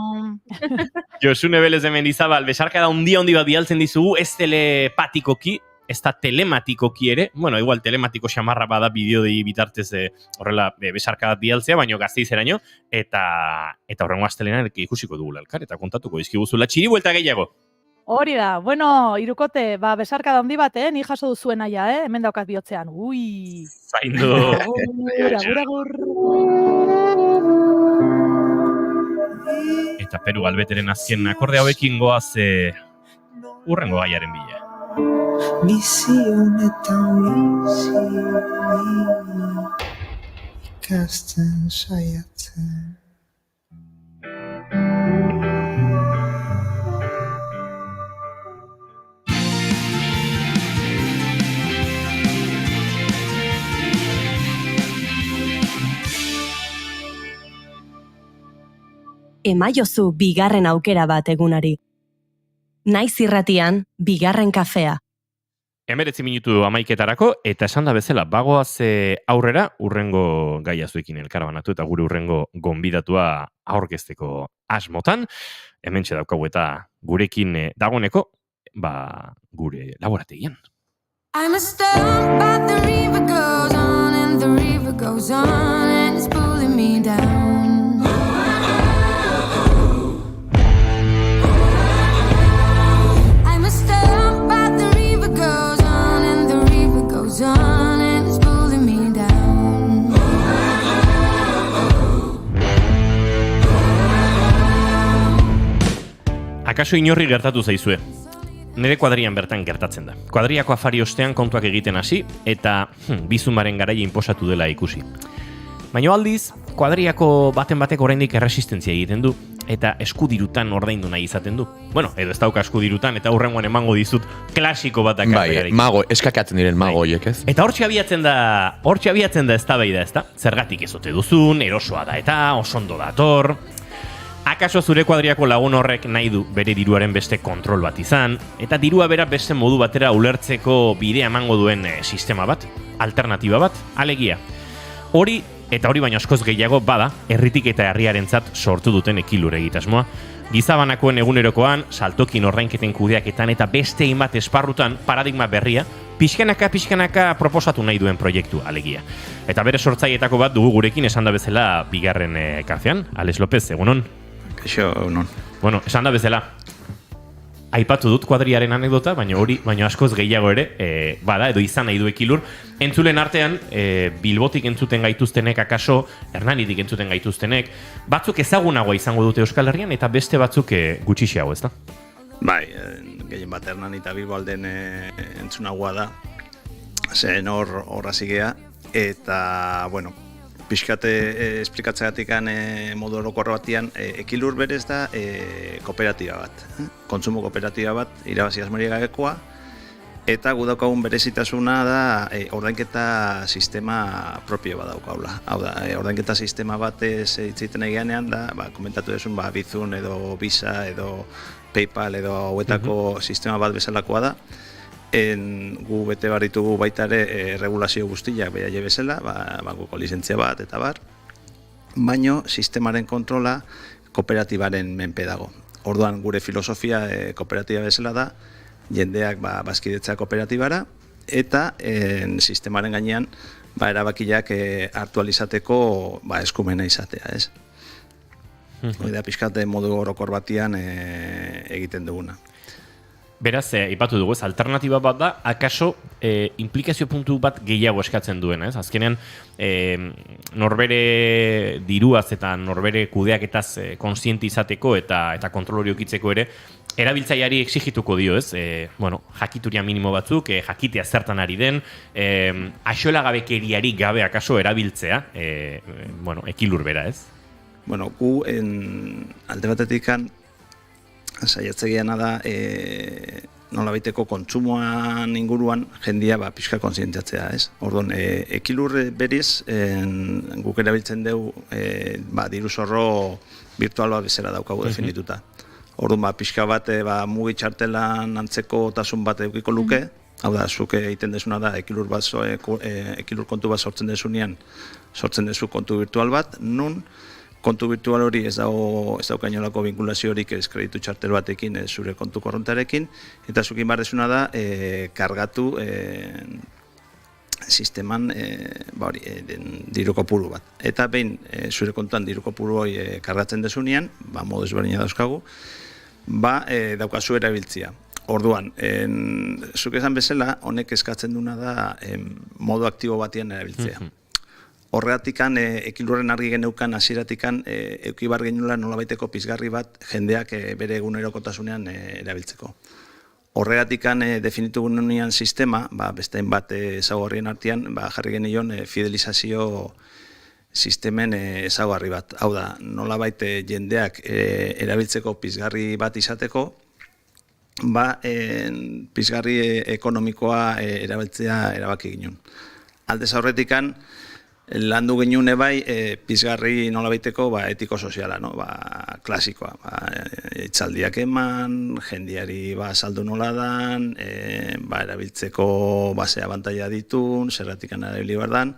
Josune Belez de Mendizabal, besarka da handi bat bialtzen dizugu, ez telepatikoki, ez da telematikoki ere, igual telematiko xamarra bada bideo bitartez horrela besarka da bialtzea, baina Gasteizeraino, eta horrengo astelenan ikusiko dugula elkar, eta kontatuko dizkiguzula txiri buelta gehiago. Hori da, irukote, besarka da handi bat, ni jaso duzuena ja, hemen daukat bihotzean, ui. Zaindu. Agur. Eta Peru Galbeteren azken akorde hauekin goaz urrengo gaiaren bila. Bizi honetan ikasten saiatzen. Emaiozu bigarren aukera bat egunari. Naiz irratian, bigarren kafea. 19 minutu 11etarako, eta esan da bezala, bagoaz aurrera, urrengo gaiazuekin elkarabanatu, eta gure urrengo gonbidatua aurkezteko asmotan, hementxe daukagu eta gurekin dagoeneko, gure laborategian. I'm a stone, but the river goes on, and the river goes on, and it's pulling me down. On and it's pulling me down. Akaso inorri gertatu zaizue? Nire kuadrian bertan gertatzen da. Kuadriako afari ostean kontuak egiten hasi eta bizumaren garaia inposatu dela ikusi. Baina aldiz, kuadriako baten batek oraindik erresistentzia egiten du eta eskudirutan ordaindu nahi izaten du. Edo ez dauka eskudirutan eta hurrengoan emango dizut klasiko bat bai, mago, eskakatzen diren mago horiek, ez? Eta hortxe abiatzen da eztabaida, ezta? Zergatik ez ote duzun, erosoa da eta osondo dator. Akaso zure kuadriako lagun horrek nahi du bere diruaren beste kontrol bat izan, eta dirua bera beste modu batera ulertzeko bidea emango duen sistema bat, alternatiba bat, alegia. Hori Eta hori baino askoz gehiago bada, herritik eta herriarentzat sortu duten ekilur egitasmoa. Gizabanakoen egunerokoan, saltokin orrainketen kudeaketan eta beste hainbat esparrutan paradigma berria, pixkanaka proposatu nahi duen proiektu alegia. Eta bere sortzailetako bat dugu gurekin esan da bezala bigarren kafean. Alex López, egunon? Kaixo, egunon. Bueno, esan da bezala, aipatu dut kuadriaren anekdota, baina askoz gehiago ere, bada, edo izan nahi du ekilur. Entzulen artean, Bilbotik entzuten gaituztenek, akaso, Hernanitik entzuten gaituztenek, batzuk ezagunagoa izango dute Euskal Herrian, eta beste batzuk gutxixiago, ez da? Bai, gehien bat Hernani eta Bilbo alden entzunagoa da, zen horra zigea, eta, bueno, pixkate esplikatzegatik modu orokorra batian, ekilur berez da kooperatiba bat, kontsumo kooperatiba bat, irabazi asmoria gabekoa, eta gu daukagun berezitasuna da ordainketa sistema propio bat daukaula. Hau da, ordainketa sistema bat hitzeiten egianean da, komentatu desun, Bizun edo Visa edo PayPal edo hauetako sistema bat bezalakoa da. Gu bete barritugu baita ere regulazio guztiak behaile bezala, bankuko lizentzia bat eta bar, baino sistemaren kontrola kooperatibaren menpe dago. Orduan gure filosofia kooperatiba bezala da, jendeak bazkidetza kooperatibara eta sistemaren gainean erabakiak hartu alizateko eskumena izatea, ez? Hori da pixkat modu orokor batian egiten duguna. Beraz, ipatu dugu, alternatiba bat da, akaso implikazio puntu bat gehiago eskatzen duena, ez? Azkenean, norbere diruaz eta norbere kudeaketaz konsiente izateko eta kontrolori ukitzeko ere, erabiltzaileari exigituko dio, ez? Jakituria minimo batzuk, jakitea zertan ari den, axolagabekeriari gabe akaso erabiltzea, ekilur bera, ez? Gu alde batetikan saiatzegiana da nolabaiteko kontsumoan inguruan jendia pixka konsientziatzea, ez? Orduan, ekilur beriz guk erabiltzen dugu diru zorro virtual bat bezala daukagu definituta. Orduan, pixka bat mugitxartelan antzeko tasun bat edukiko luke, hau da, zuk egiten desuna da ekilur kontu bat sortzen desunean, sortzen dezu kontu virtual bat, nun kontu virtual hori ez daukainolako vinkulaziorik kreditu txartel batekin zure kontu korrontarekin, eta zukin behar desuna da kargatu sisteman diru kopuru bat. Eta behin zure kontuan diru kopuru hori kargatzen desunean, modu ezberdina dauzkagu, daukazu erabiltzia. Orduan, zuk esan bezala, honek eskatzen duna da modu aktibo batean erabiltzea. Horregatikan, ekilurren argi geneukan hasieratik eukibar genuela nolabaiteko pizgarri bat jendeak bere egunerokotasunean erabiltzeko. Horregatikan definitu gunean sistema, bestein bat ezaugarrien artean, jarri genion fidelizazio sistemen ezaugarri bat. Hau da, nolabait jendeak erabiltzeko pizgarri bat izateko, pizgarri ekonomikoa erabiltzea erabaki ginen. Aldez aurretikan, landu genuen pizgarri nolabaiteko etiko-soziala, klasikoa. Itzaldiak eman, jendiari saldu nola dan, erabiltzeko basea abantaila ditun, zerratikan erabili bardan.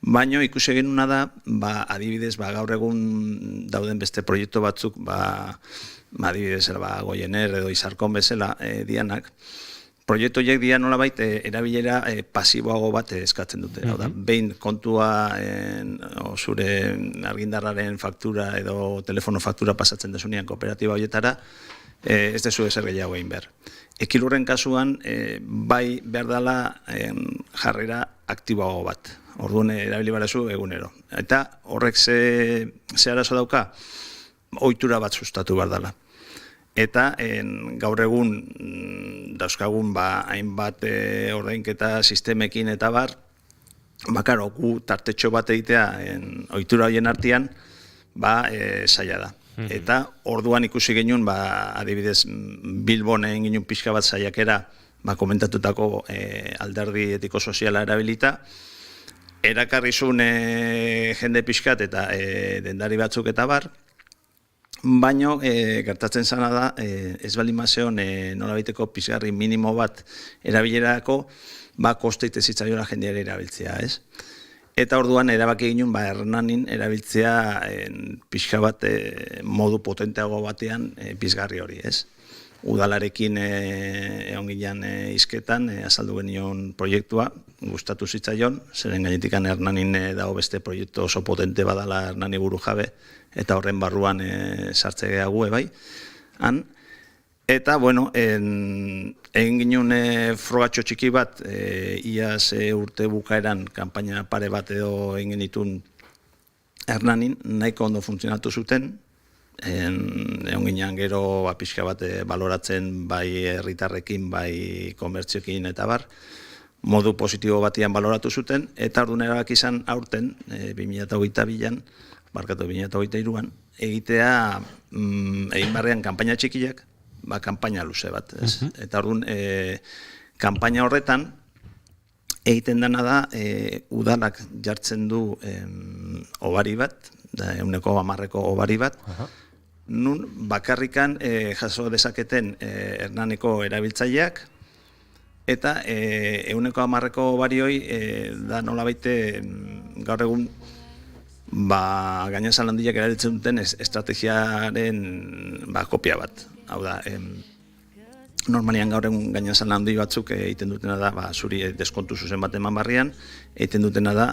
Baina ikusi genuna da, adibidez, gaur egun dauden beste proiektu batzuk, adibidez, Goiener edo Izarkon bezala dianak, proiektu horiek dira nolabait erabilera pasiboago bat eskatzen dute. Behin kontua zure argindarraren faktura edo telefono faktura pasatzen desunean kooperatiba horietara, ez dezu ezer gehiago egin behar. Ekilurren kasuan, behar dela jarrera aktiboago bat. Orduan erabili barazu egunero. Eta horrek ze arazo dauka, ohitura bat sustatu behar dela. Eta gaur egun dauzkagun hainbat ordainketa sistemekin eta bar, gu tartetxo bat egitea ohitura horien artean, zaila da. Eta orduan ikusi genuen, adibidez, Bilbon egin genuen pixka bat saiakera, komentatutako alderdi etiko-soziala erabilita, erakarrizun jende pixkat eta dendari batzuk eta bar, baino gertatzen zana da, ez baldin mazeon nolabaiteko pizgarri minimo bat erabilerako, koste itezitzaioa jendeare erabiltzea, ez? Eta orduan erabaki ginen Hernanin erabiltzea pixka bat modu potenteago batean pizgarri hori, ez? Udalarekin egon ginean izketan, azaldu genion proiektua, gustatu zitzaion, zeren gainetikan Hernanin dago beste proiektu oso potente badala Hernani buru jabe, eta horren barruan sartze gehiago bai. Han, eta, bueno, egin ginen frogatxo txiki bat, iaz urte bukaeran kanpaina pare bat edo egin genitun Hernanin, nahiko ondo funtzionatu zuten, egon ginen gero pixka bat baloratzen bai herritarrekin, bai komertzioekin eta bar, modu positibo batian baloratu zuten, eta orduan erabaki izan aurten, 2022an, 2023an, egitea egin barrean kanpaina txikiak, kanpaina luze bat. Eta orduan, kanpaina horretan, egiten dena da, udalak jartzen du obari bat, 110ko obari bat, nun bakarrikan jaso dezaketen Hernaniko erabiltzaileak, eta 110ko obarioi da nolabaite gaur egun Gainazal handiak erabiltzen duten estrategiaren kopia bat. Hau da, normalian gaur egun gainazal handi batzuk egiten dutena da, zuri deskontu zuzen bat eman barrian, egiten dutena da,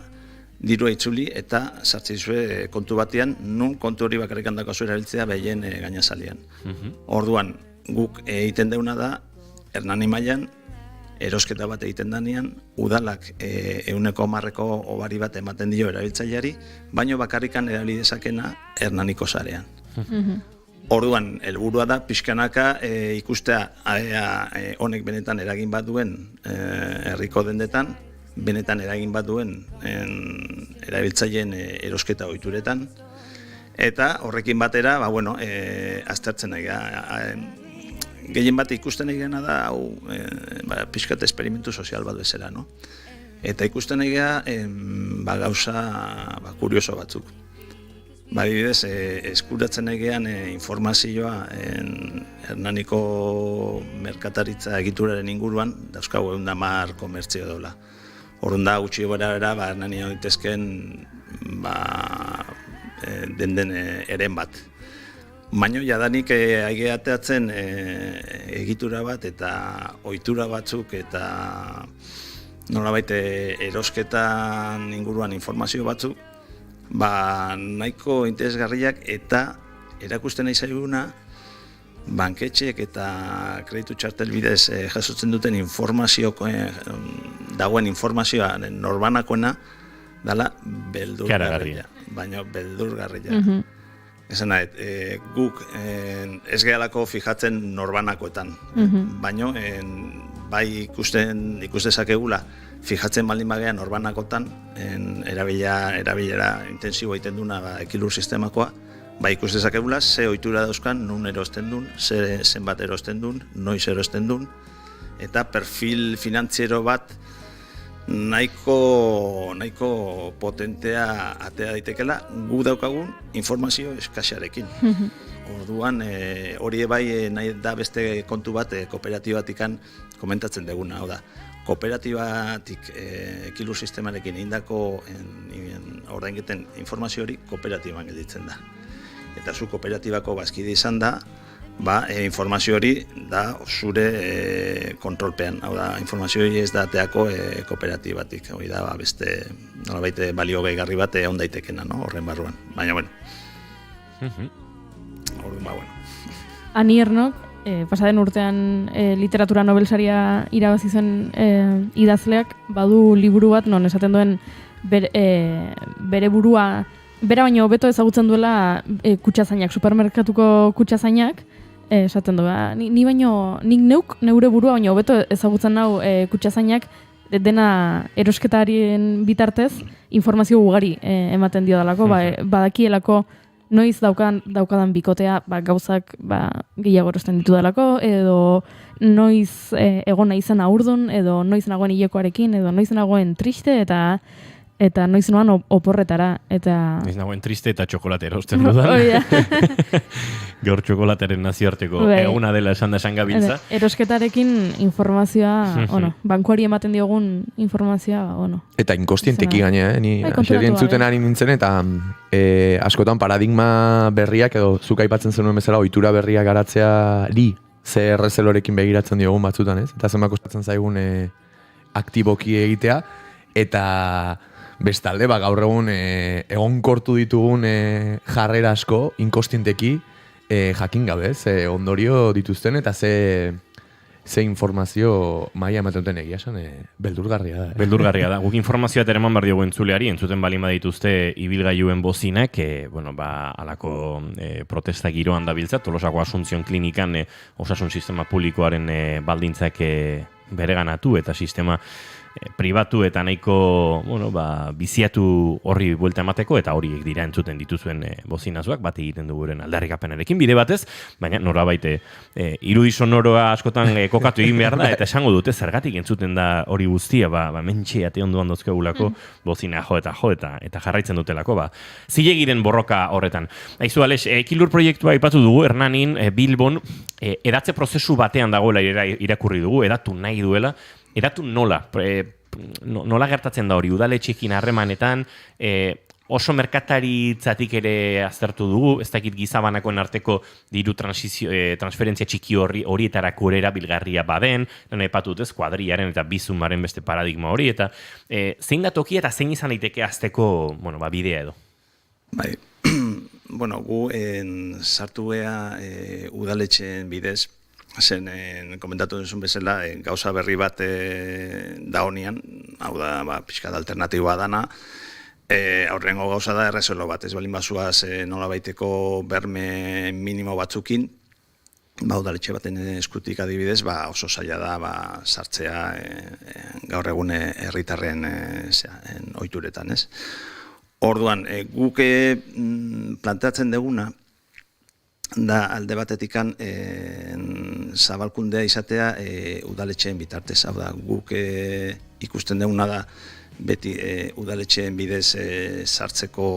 dirua itzuli eta sartzizue kontu batean, nun kontu hori bakarrik handako zu erabiltzea behien gainazalian. Orduan, guk egiten deuna da, Hernani mailan, erosketa bat egiten danean, udalak 110ko obari bat ematen dio erabiltzaileari, baino bakarrikan erabili dezakena Hernaniko sarean. Orduan, helburua da pixkanaka ikustea honek benetan eragin bat duen herriko dendetan, benetan eragin bat duen erabiltzaileen erosketa ohituretan, eta horrekin batera, aztertzen nahi gehien bat ikusten egena da, hau, pixkat esperimentu sozial bat bezala, no? Eta ikusten egea, gauza, kurioso batzuk. Adibidez, eskuratzen egean informazioa Hernaniko merkataritza egituraren inguruan, dauzkagu 110 komertzio dola. Horren da, gutxi bera, Hernani egitezken den eren bat. Baina jadanik aigeateatzen egitura bat eta ohitura batzuk eta nolabait erosketan inguruan informazio batzuk nahiko interesgarriak eta erakusten nahi zaiguna banketxeek eta kreditu txartel bidez jasotzen duten dagoen informazioa norbanakoena dela beldurgarria. Baina beldurgarria. Esan nahi, guk ez gehalako fijatzen norbanakoetan, baina bai ikustezakegula fijatzen baldin bagean norbanakotan, erabilera intensibo egiten duna ekilur sistemakoa, bai ikustezakegula ze ohitura dauzkan, nun erosten duen, zenbat erosten duen, noiz erosten duen, eta perfil finantziero bat nahiko potentea atea daitekela gu daukagun informazio eskasarekin. Orduan, hori bai nahi da beste kontu bat kooperatibatikan komentatzen deguna. Hau da, kooperatibatik ekilur sistemarekin egindako ordainketen informazio hori kooperatiban gelditzen da. Eta zu kooperatibako bazkide izan da, informazio hori da zure kontrolpean. Hau da, informazio hori ez da ateako kooperatibatik. Hori da, beste nolabait balio gehigarri bat egon daitekena, horren barruan. Baina, bueno. Orduan, Ani Ernok, pasaden urtean literatura Nobelsaria irabazi zen idazleak, badu liburu bat, non esaten duen bere burua, bera baino hobeto ezagutzen duela kutxazainak, supermerkatuko kutxazainak, esaten du, ni baino, nik neure burua baino hobeto ezagutzen nau kutxazainak, dena erosketarien bitartez, informazio ugari ematen dio dalako, badakielako noiz daukadan bikotea gauzak gehiago erosten ditu dalako, edo noiz egon nahi zen aurdun, edo noiz nagoen hilekoarekin, edo noiz nagoen triste, eta Eta noiz noan oporretara, eta... Ez nagoen triste eta txokolate erosten dudan. Gaur txokolatearen nazioarteko eguna dela esan da esan gabiltza. Erosketarekin informazioa, bankuari ematen diogun informazioa, Eta inkostienteki gaina, ni aserien zuten ari nintzen, eta askotan paradigma berriak, edo zuk aipatzen zenuen bezala, ohitura berriak garatzeari CRZ-lorekin begiratzen diogun batzutan, ez? Eta zenbako kostatzen zaigun aktiboki egitea, eta bestalde, gaur egun egonkortu ditugun jarrera asko, inkostienteki, jakin gabe, ondorio dituzten, eta ze informazio maila ematen duten egia esan, beldurgarria da. Beldurgarria da. Guk informazioa eman behar diogu entzuleari, entzuten balin badituzte ibilgailuen bozinak, alako protesta giroan dabiltza, Tolosako Asunción klinikan osasun sistema publikoaren baldintzak bereganatu eta sistema pribatu eta nahiko biziatu horri buelta emateko, eta horiek dira entzuten dituzuen bozinazuak, bat egiten duguren aldarrikapenarekin bide batez, baina norabait irudi sonoroa askotan kokatu egin behar da, eta esango dute zergatik entzuten da hori guztia, mentxe ate onduan dozkegulako bozina jo eta jarraitzen dutelako, zilegiren borroka horretan. Aizu, Alex, Kilur proiektua aipatu dugu, Hernanin, Bilbon, edatze prozesu batean dagoela irakurri dugu, edatu nahi duela. Eratu nola gertatzen da hori, udaletxekin harremanetan, oso merkataritzatik ere aztertu dugu, ez dakit gizabanakoen arteko diru transferentzia txiki horietarako erabilgarria baden, lehen aipatut ez, kuadriaren eta bizumaren beste paradigma hori, eta zein da tokia eta zein izan daiteke azteko bidea edo? Bai, gu sartu gea udaletxeen bidez, zen komentatu duzun bezala, gauza berri bat da honian, hau da, pixkat alternatiboa dana, aurrengo gauza da errezelo bat, ez balin bazuaz nola baiteko berme minimo batzukin, udaletxe baten eskutik adibidez, oso zaila da sartzea gaur egun herritarren ohituretan, ez? Orduan, guk planteatzen duguna, da alde batetikan zabalkundea izatea udaletxeen bitartez. Hau da, guk ikusten duguna da beti udaletxeen bidez sartzeko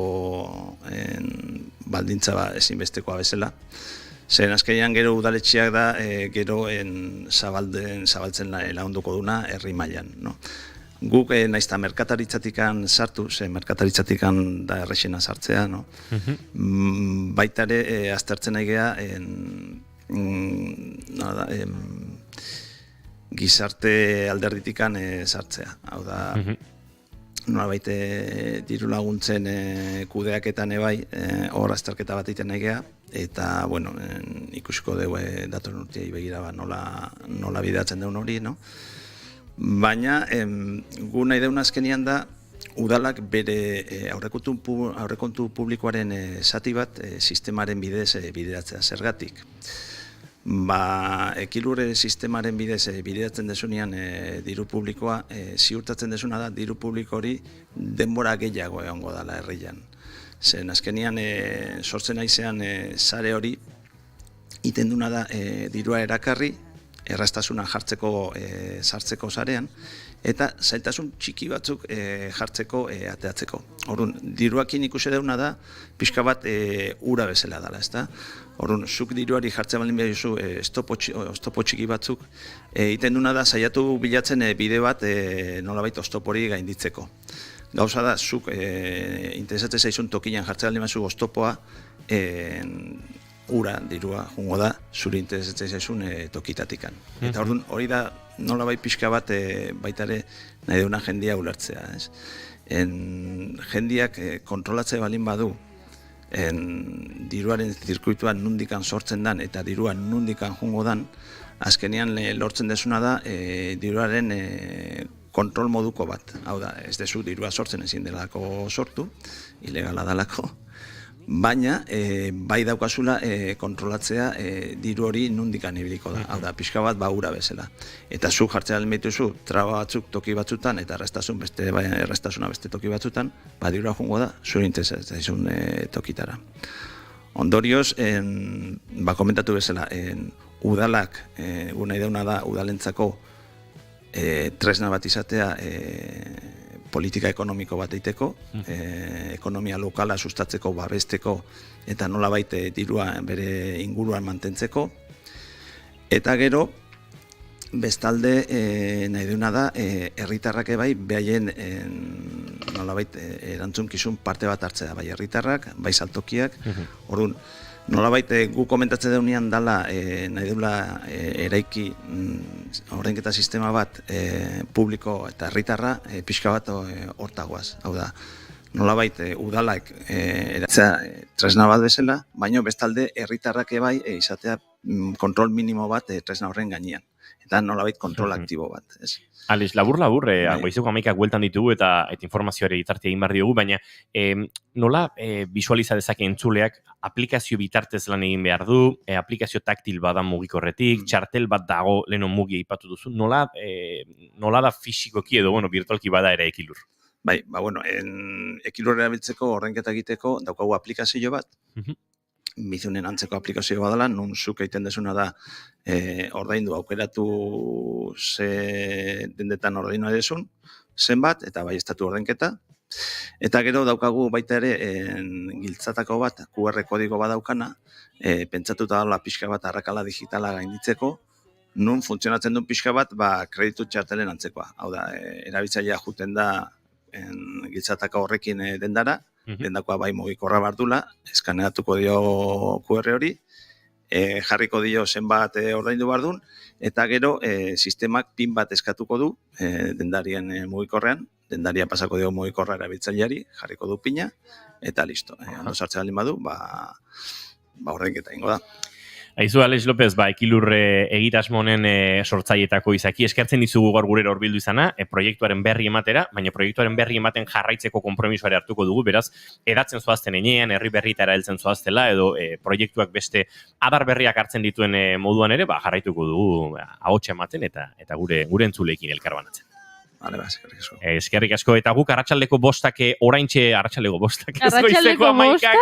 baldintza ezinbestekoa bezala. Zen azkenean gero udaletxeak da gero zabaltzen lagunduko duna herri mailan. Guk naizta merkataritzatikan sartu, merkataritzatikan da errexena sartzea, baita ere aztertzen nahi geha gizarte alderditikan sartzea. Hau da, nola baita diru laguntzen kudeaketan ebai, hor azterketa bat egiten nahi geha, eta, ikusiko dugu datorren urteai begira nola bidatzen deun hori, baina gu nahi deun azkenian da udalak bere aurrekontu publikoaren zati bat sistemaren bidez bideratzea zergatik. Ekilur sistemaren bidez bideratzen desunean diru publikoa, ziurtatzen desuna da diru publiko hori denbora gehiago egongo dela herrian. Zen azkenian sortzen naizean sare hori iten duna da dirua erakarri, erraztasuna sartzeko sarean, eta zailtasun txiki batzuk jartzeko ateatzeko. Orduan, diruakin ikusi deuna da, pixka bat ura bezala dela, ezta? Orduan, zuk diruari jartzen balin behar duzu oztopo txiki batzuk, egiten duna da, saiatu bilatzen bide bat nolabait oztopori gainditzeko. Gauza da, zuk interesatzen zaizun tokian jartzen balin behar duzu oztopoa, ura, dirua, jungo da, zuri interesatzen zaizun tokitatikan. Eta orduan, hori da, nolabait pixka bat baitare nahi deuna jendia ulertzea. Jendiak kontrolatzea balin badu, diruaren zirkuituan nundikan sortzen dan eta diruan nundikan jungo dan, azkenean lortzen desuna da diruaren kontrol moduko bat. Hau da, ez dezu dirua sortzen ezin delako sortu, ilegala dalako, baina bai daukazula kontrolatzea diru hori nundikan ibiliko da. Hau da, pixka bat ura bezala. Eta zu jartzea almeituzu traba batzuk toki batzutan eta erraztasuna beste toki batzutan, dirua jungo da, zure interesatzen tokitara. Ondorioz, komentatu bezala, udalak, nahi deuna da udalentzako tresna bat izatea politika ekonomiko bat eiteko, ekonomia lokala sustatzeko, babesteko, eta nolabait dirua bere inguruan mantentzeko. Eta gero, bestalde nahi duna da, herritarrak bai, behaien nolabait erantzunkizun parte bat hartzea, bai herritarrak, bai saltokiak, orduan, nolabait gu komentatzen deunean dala nahi dula eraiki ordainketa sistema bat publiko eta herritarra pixka bat hortagoaz. Hau da, nolabait udalak eratzea tresna bat bezala, baina bestalde herritarrak bai izatea kontrol minimo bat tresna horren gainean. Eta nolabait kontrol aktibo bat. Alex, labur, goizeko 11ak bueltan ditugu eta informazioare hitzartia egin behar diogu, baina nola visualiza dezake entzuleak aplikazio bitartez lan egin behar du, aplikazio taktil bada mugikorretik, txartel bat dago leheno mugia aipatu duzu, nola da fisikoki edo, virtualki bada ere ekilur? Bai, ekilur erabiltzeko ordainketa egiteko daukagu aplikazio bat, bizunen antzeko aplikazio badala, nun zuk egiten desuna da ordaindu aukeratu ze dendetan ordainu edezun, zenbat, eta bai estatu ordainketa. Eta gero daukagu baita ere giltzatako bat, QR kodigo badaukana, pentsatuta dala pixka bat arrakala digitala gainditzeko, nun funtzionatzen duen pixka bat kreditu txartelen antzekoa. Hau da, erabiltzailea juten da giltzataka horrekin dendara, dendakoa bai mugikorra bardula, eskaneatuko dio QR hori, jarriko dio zenbat ordaindu bardun, eta gero sistemak pin bat eskatuko du dendarien mugikorrean, dendaria pasako dio mugikorra erabiltzaileari, jarriko du pina, eta listo. Ondo sartzen baldin badu, ordainketa ingo da. Aizu, Alex López, ekilurre egitasmonen sortzailetako izaki, eskertzen dizugu gaur gurera horbildu izana, proiektuaren berri ematera, baina proiektuaren berri ematen jarraitzeko konpromisoare hartuko dugu, beraz, edatzen zoazten enean, herri berritara heltzen zoaztela, edo proiektuak beste adar berriak hartzen dituen moduan ere, jarraituko dugu ahotsa ematen eta gure entzuleekin elkarbanatzen. Eskerrik asko, eta guk arratsaldeko bostak, oraintxe arratsaldeko bostak. Arratsaldeko bostak?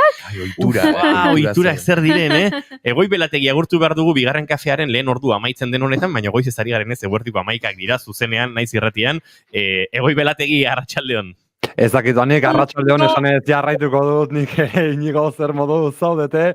Oiturak zer diren, Egoi belategi agurtu behar dugu bigarren kafearen lehen ordu amaitzen den honetan, baina goiz ez ari garen ez eguerdiko 11ak dira zuzenean, naiz irratian. Egoi belategi arratsaldeon. Ez dakit, nik arratsaldeon esan ez jarraituko dut, nik inigo zer modu zaudete.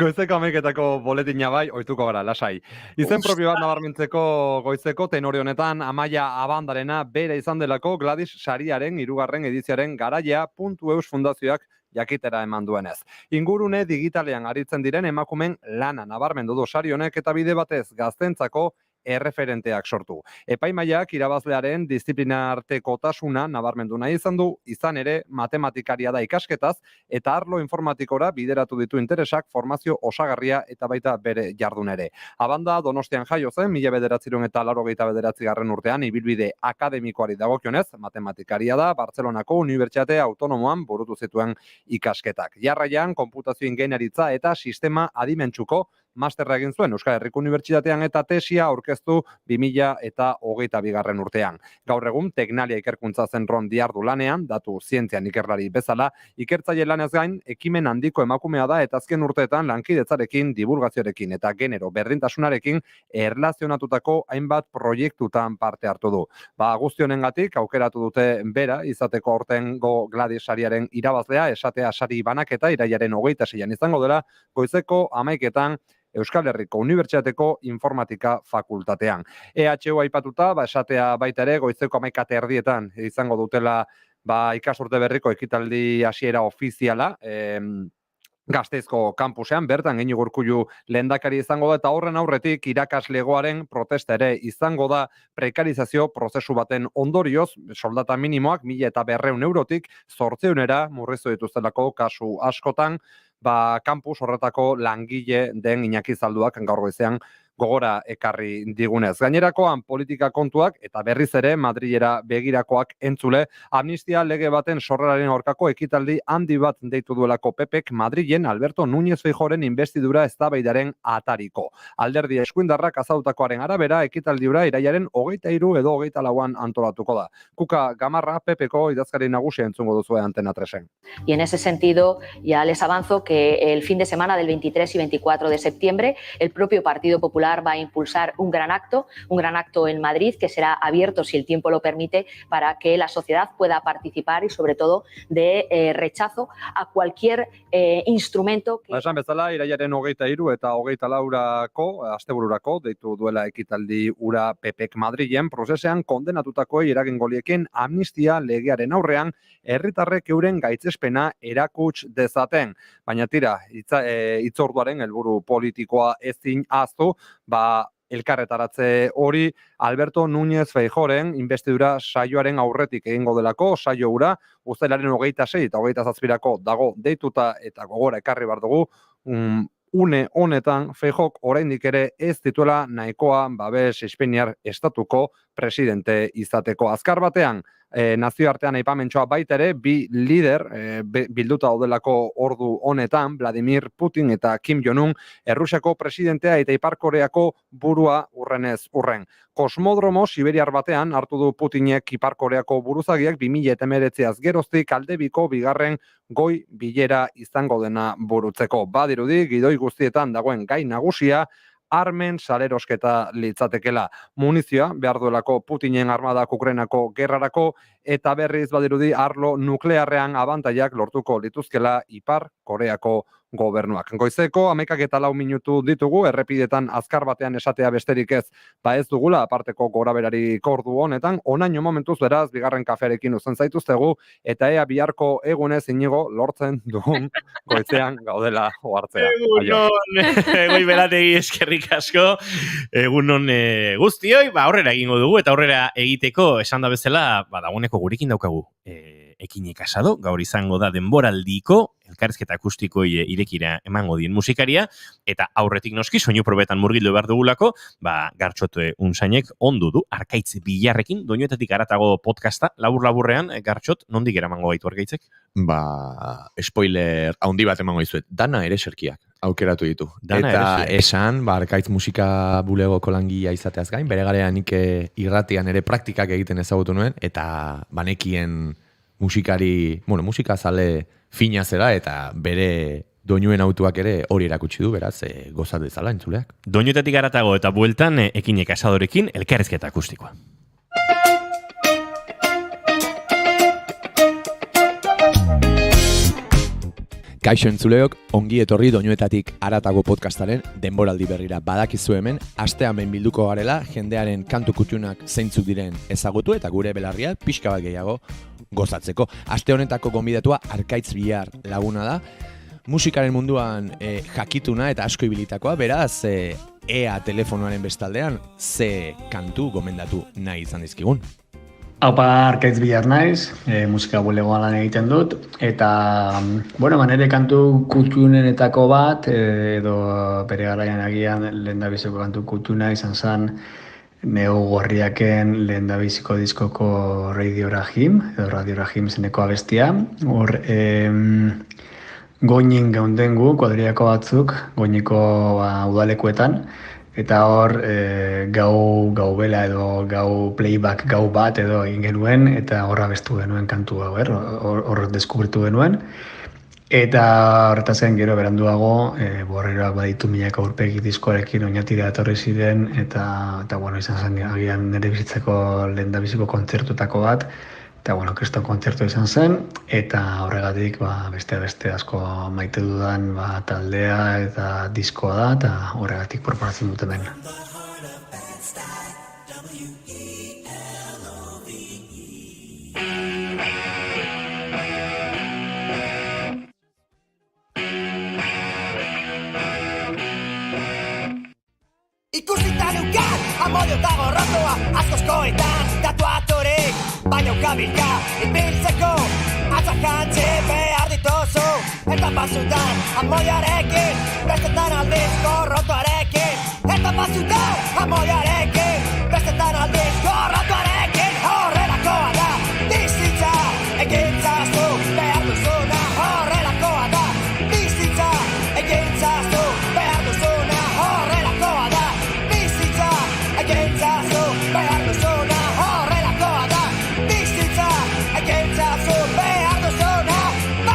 Goizeko 11etako boletina bai, ohituko gara, lasai. Izen propio bat nabarmentzeko goizeko tenore honetan, Amaia Abandarena bere izan delako Gladys Sariaren 3. ediziaren Garaia.eus fundazioak jakitera eman duenez. Ingurune digitalean aritzen diren emakumen lana nabarmendu du sari honek eta bide batez gaztentzako erreferenteak sortu. Epaimaiak irabazlearen disiplinartekotasuna nabarmendu nahi izan du, izan ere matematikaria da ikasketaz eta arlo informatikora bideratu ditu interesak formazio osagarria eta baita bere jardun ere. Abanda Donostian jaio zen, 1989 urtean ibilbide akademikoari dagokionez, matematikaria da, Bartzelonako Unibertsitate Autonomoan burutu zituen ikasketak. Jarraian, konputazio ingeniaritza eta sistema adimentsuko masterra egin zuen Euskal Herriko Unibertsitatean eta tesia aurkeztu 2022 urtean. Gaur egun teknalia ikerkuntza zentroan dihardu lanean, datu zientzian ikerlari bezala, ikertzaile lanez gain ekimen handiko emakumea da eta azken urteetan lankidetzarekin, divulgazioarekin eta genero berdintasunarekin erlazionatutako hainbat proiektutan parte hartu du. Guzti honengatik aukeratu dute bera izateko aurtengo Gladys Sariaren irabazlea, esatea sari banaketa irailaren 26an izango dela, goizeko 11etan Euskal Herriko Unibertsitateko Informatika Fakultatean. EHU aipatuta, esatea baita ere, goizeko 11:30 izango dutela ikasurte berriko ekitaldi hasiera ofiziala, Gasteizko kampusean, bertan Iñigo Urkullu lehendakari izango da, eta horren aurretik irakaslegoaren protesta ere izango da prekarizazio prozesu baten ondorioz, soldata minimoak 1.200 eurotik 800 murriztu dituztelako kasu askotan, kampus horretako langile den Iñaki Zalduak gaur goizean gogora ekarri digunez. Gainerakoan politika kontuak eta berriz ere Madrilera begirakoak entzule, amnistia lege baten sorreraren aurkako ekitaldi handi bat deitu duelako PPek Madrilen Alberto Núñez Feijóoren inbestidura eztabaidaren atariko. Alderdi eskuindarrak azalutakoaren arabera ekitaldi hura irailaren 23 edo 24an antolatuko da. Kuka Gamarra PPko idazkari nagusia entzungo duzue Antena 3-en. Y en ese sentido ya les avanzo que el fin de semana del 23 y 24 de septiembre el propio Partido Popular Popular va a impulsar un gran acto en Madrid que será abierto, si el tiempo lo permite, para que la sociedad pueda participar y sobre todo de rechazo a cualquier instrumento que... Esan bezala, irailaren 23 eta 24 astebururako deitu duela ekitaldi ura PPek Madrilen prozesean kondenatutakoei eragingoliekin amnistia legearen aurrean herritarrek euren gaitzespena erakuts dezaten. Baina tira, hitzorduaren helburu politikoa ezin ahaztu, elkarretaratze hori Alberto Núñez Feijóoren investidura saioaren aurretik egingo delako, saio hura uztailaren 26 eta 27 dago deituta eta gogora ekarri behar dugu, une honetan Feijóok oraindik ere ez dituela nahikoa babes espainiar estatuko presidente izateko. Azkar batean, nazioartean aipamentxoa baita ere, bi lider bilduta daudelako ordu honetan, Vladimir Putin eta Kim Jong-un, Errusiako presidentea eta Ipar Koreako burua urrenez urren. Kosmodromo siberiar batean hartu du Putinek Ipar Koreako buruzagiak 2019az geroztik aldebiko bigarren goi bilera izango dena burutzeko. Badirudi, gidoi guztietan dagoen gai nagusia, armen salerosketa litzatekela. Munizioa behar duelako Putinen armadak Ukrainako gerrarako eta berriz badirudi arlo nuklearrean abantaiak lortuko lituzkela Ipar Koreako gobernuak. Goizeko 11:04 minutu ditugu, errepidetan azkar batean esatea besterik ez, ez dugula aparteko goraberarik ordu honetan, onaino momentuz beraz, bigarren kafearekin uzen zaituztegu, eta ea biharko egunez inigo lortzen dugun goizean gaudela ohartzea. Egoi belategi eskerrik asko, egunon guztioi, aurrera egingo dugu, eta aurrera egiteko esan da bezala, dagoeneko gurekin daukagu Ekine Casado, gaur izango da denboraldiko elkarrizketa akustikoei irekira emango dien musikaria, eta aurretik noski soinu probetan murgildu behar dugulako, Gartxot Unsainek ondu du, Arkaitz Bilarrekin, doinuetatik haratago podcasta, labur-laburrean, Gartxot, nondik eramango baitu Arkaitzek? Spoiler handi bat emango izuet, dana ere serkiak aukeratu ditu. Eta esan, Arkaitz musika bulegoko langilea izateaz gain, bere garean nik irratian ere praktikak egiten ezagutu nuen, eta banekien musikari, musika zale fina zera eta bere doinuen autuak ere hori erakutsi du, beraz, gozat dezala entzuleak. Doinuetatik haratago eta bueltan Ekine Casadorekin elkarrizketa akustikoa. Kaixo entzuleok, ongi etorri doinuetatik haratago podcastaren denboraldi berrira. Badakizu hemen, astean behin bilduko garela, jendearen kantu kutxunak zeintzuk diren ezagutu eta gure belarria pixka bat gehiago gozatzeko. Aste honetako gonbidatua Arkaitz Bilar laguna da. Musikaren munduan jakituna eta asko ibilitakoa, beraz, ea telefonoaren bestaldean ze kantu gomendatu nahi izan dizkigun. Haupa, Arkaitz Bilar naiz, musika bulegoan lan egiten dut, eta, nire kantu kutxunenetako bat, edo bere garaian agian lehendabiziko kantu kutxuna izan zen, Neu Gorriaken lehendabiziko diskoko Radio Rahim, edo Radio Rahim zeneko abestia. Hor, goinin geunden gu, kuadriako batzuk, goiniko udalekuetan, eta hor gau bela edo gau playback gau bat edo egin genuen, eta horra bestu genuen kantu hau, hor deskubritu genuen. Eta horretaz gain gero beranduago, borreroak baditu milaka urpegi diskoarekin oinatira etorri ziren, eta izan zen agian nire bizitzeko lehendabiziko kontzertutako bat, eta kriston kontzertu izan zen, eta horregatik beste asko maite dudan taldea eta diskoa da, eta horregatik proporatzen dut hemen. Ikusita neukan, amodio eta gorrotoa, askoskoetan, tatuaturik, baina ukabilka, ibiltzeko, atzakantzi behar dituzu, eta pasutan, amodioarekin, bestetan aldiz gorrotoarekin, eta pasutan, amodioarekin, bestetan aldiz gorrotoarekin, horrelakoa da, bizitza, egintzazu, behar duzuna, horrelakoa da, bizitza, egintzazu, behar duzuna, horrelakoa da, egintzazu, behar duzuna, horrelakoa da, bizitza, egintzazu, behar duzuna,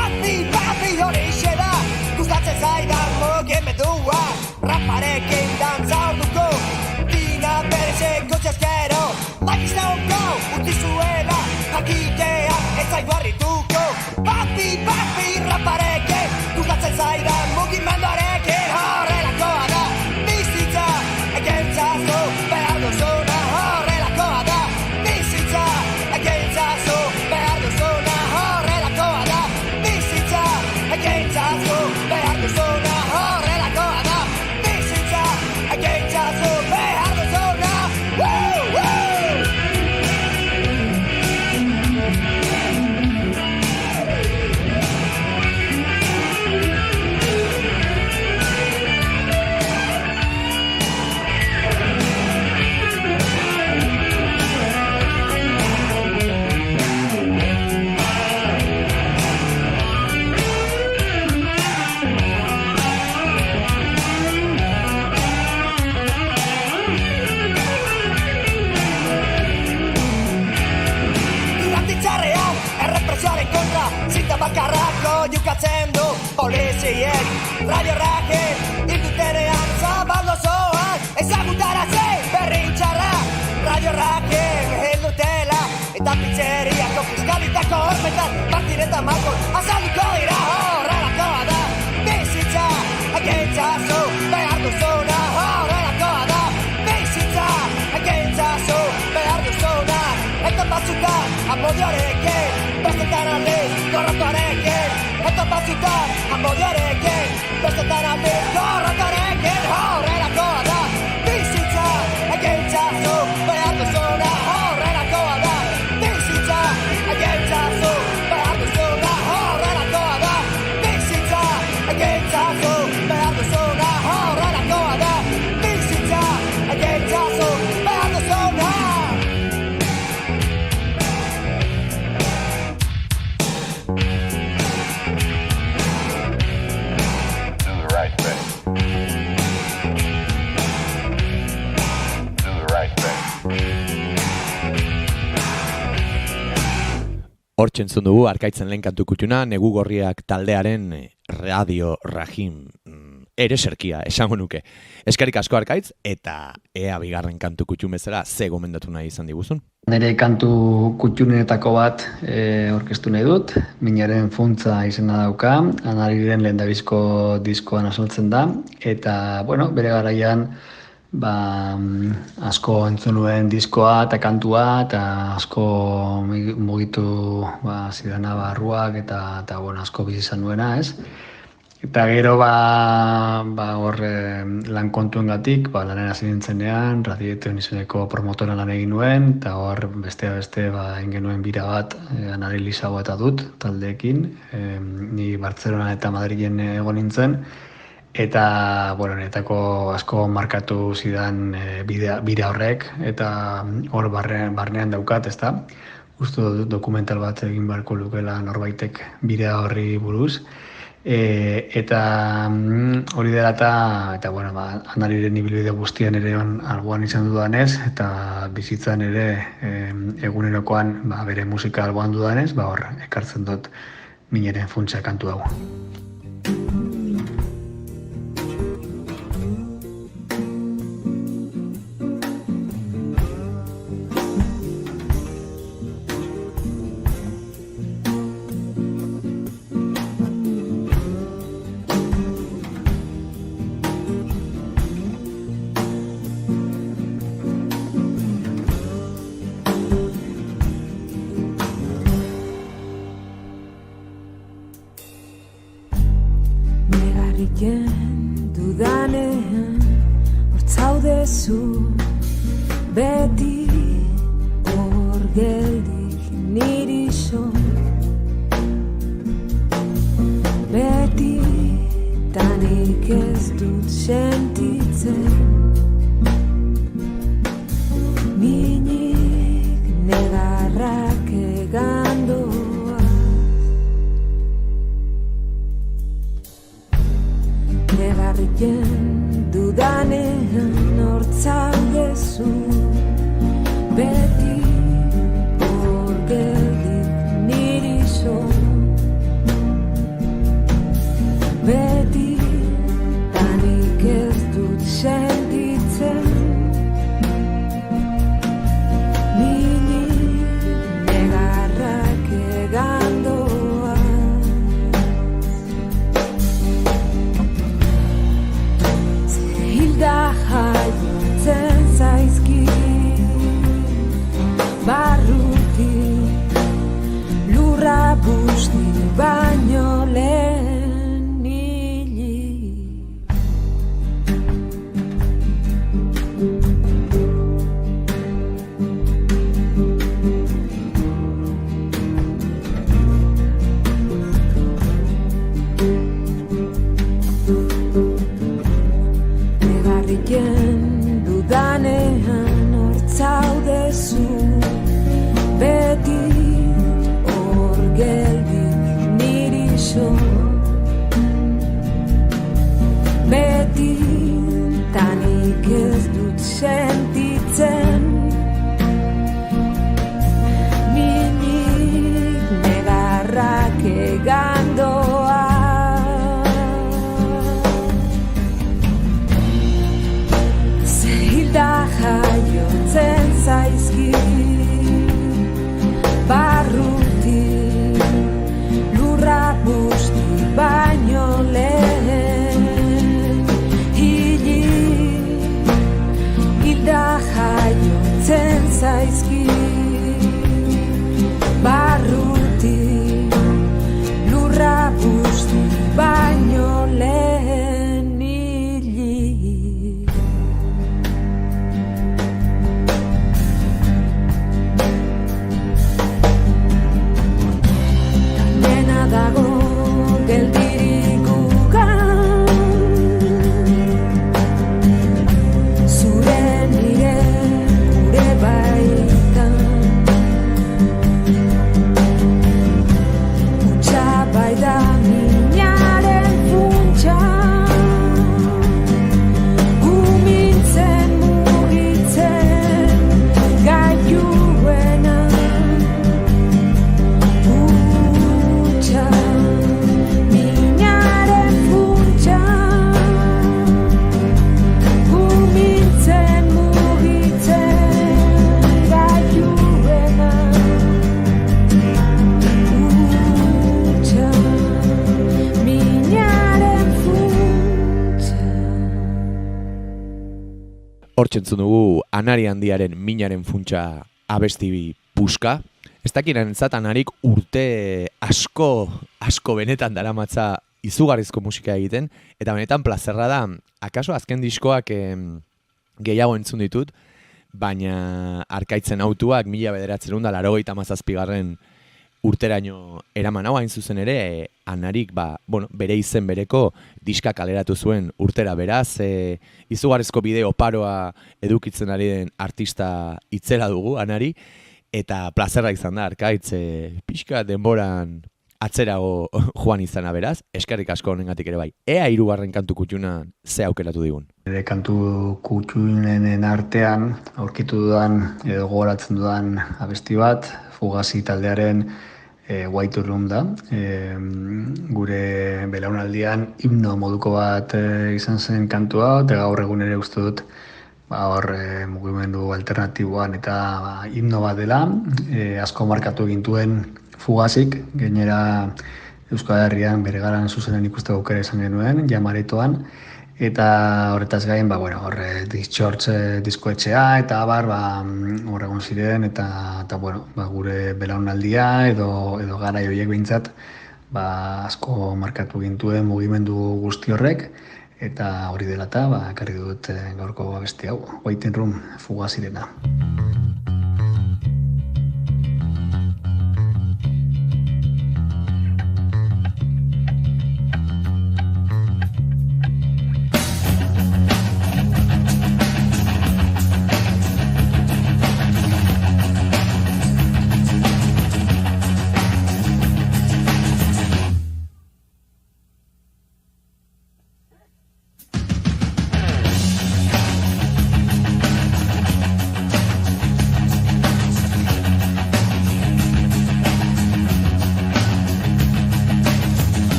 bati horixe da, gustatzen zaidan mugimendua, raparekin dantza orduko, egintzazu behar duzuna horrelakoa da bizitza egintzazu behar duzuna errepresioaren kontra zinta bakarrako jukatzen du poliziek radio rajen ikutenean zabaldo zoan ezagutarazi berri txarra radio rajen heldutela eta pizzeriako fiskalitako hormetan Martin eta Malkon azalduko dira horrelakoa da bizitza egintzazu behar duzuna horrelakoa da bizitza egintzazu behar duzuna eta batzutan amodioarekin bestetan aldiz gorrotoarekin eta batzutan amodioarekin bestetan aldiz gorrotoarekin horrelakoa da bizitza egintzazu behar duzuna horrelakoa da bizitza egintzazu behar duzuna horrelakoa da bizitza egintzazu behar duzuna horrelakoa da bizitza egintzazu behar duzuna. Hortxe entzun dugu Arkaitzen lehen kantu kutxuna, Negu Gorriak taldearen Radio Rajim ereserkia, esango nuke. Eskerrik asko Arkaitz, eta ea bigarren kantu kutxun bezala ze gomendatu nahi izan diguzun. Nire kantu kutxunetako bat orkestu nahi dut, Minaren Funtza izena dauka, Anariren lehendabizko diskoan azaltzen da, eta, bueno, bere garaian asko entzun nuen diskoa eta kantua, eta asko mugitu zidana barruak, eta bueno, asko bizi izan nuena, ez? Eta gero hor lan kontuengatik, lanen hasi nintzenean, Radioeton izeneko promotoran lan egin nuen, eta hor beste egin genuen bira bat, Anari Lizago eta dut taldeekin, ni Bartzelona eta Madrilen egon nintzen, eta, bueno, niretako asko markatu zidan bira horrek, eta hor barnean daukat, ezta? Uste dokumental bat egin beharko lukela norbaitek bira horri buruz. Eta hori dela eta bueno, Anariren ibilbide guztian ere alboan izan dudanez, eta bizitzan ere egunerokoan bere musika alboan dudanez, hor ekartzen dut Minaren Funtsa kantu hau. Dudanean hortzaudezu beti hor geldik niri so beti tanik ez dut sentitzen minik negarrak egandoa negarriken dudanean hortzaudezu beti hor geldik niri so beti tanik ez dut sentitzen minik negarrak egandoa zer hilda jaiotzen zaizki barruti lurra busti baino lehen Hortzentzun dugu Anari Handiaren Minaren Funtsa abesti puska. Ez dakirenentzat Anarik urte asko benetan daramatza izugarrizko musika egiten, eta benetan plazerra da, akaso azken diskoak gehiago entzun ditut, baina Arkaitzen Autuak 1987 urteraino eraman hau hain zuzen ere, Anarik bere izen bereko diska kaleratu zuen urtera, beraz, izugarrizko bideo paroa edukitzen ari den artista itzela dugu, Anari, eta plazerra izan da, Arkaitz, pixka denboran atzerago joan izana, beraz, eskerrik asko honengatik ere bai. Ea 3. kantu kutxuna ze aukeratu digun? Kantu kutxunenen artean aurkitu dudan edo gogoratzen dudan abesti bat, Fugazi taldearen White Room da. Gure belaunaldian himno moduko bat izan zen kantua, eta gaur egun ere uste dut hor mugimendu alternatiboan eta himno bat dela, asko markatu egintuen Fugazik, gainera Euskal Herrian bere garan zuzenen ikusteko aukera izan genuen, Jamaretoan, eta horretaz gain, Discharge diskoetxea, eta hor egon ziren, eta gure belaunaldia edo garai horiek behintzat, asko markatu gintuen mugimendu guzti horrek, eta hori dela eta, ekarri dut gaurko abesti hau, Waiting Room, Fugazirena.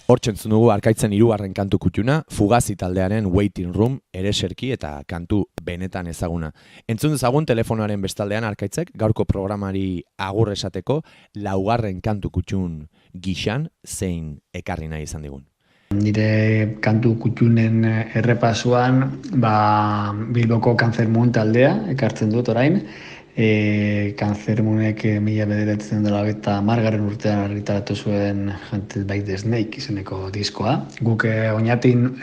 Hortzentzun dugu Arkaitzen 3. kantu kutxuna, Fugazi taldearen Waiting Room, ereserki eta kantu benetan ezaguna. Entzun dezagun telefonoaren bestaldean Arkaitzek gaurko programari agur esateko 4. kantu kutxun gixan zein ekarri nahi izan digun. Nire kantu kutxunen errepasuan, Bilboko Kanzermun taldea ekartzen dut orain. Kanzermunek 1990 urtean argitaratu zuen Hunted by the Snake izeneko diskoa. Guk oinatin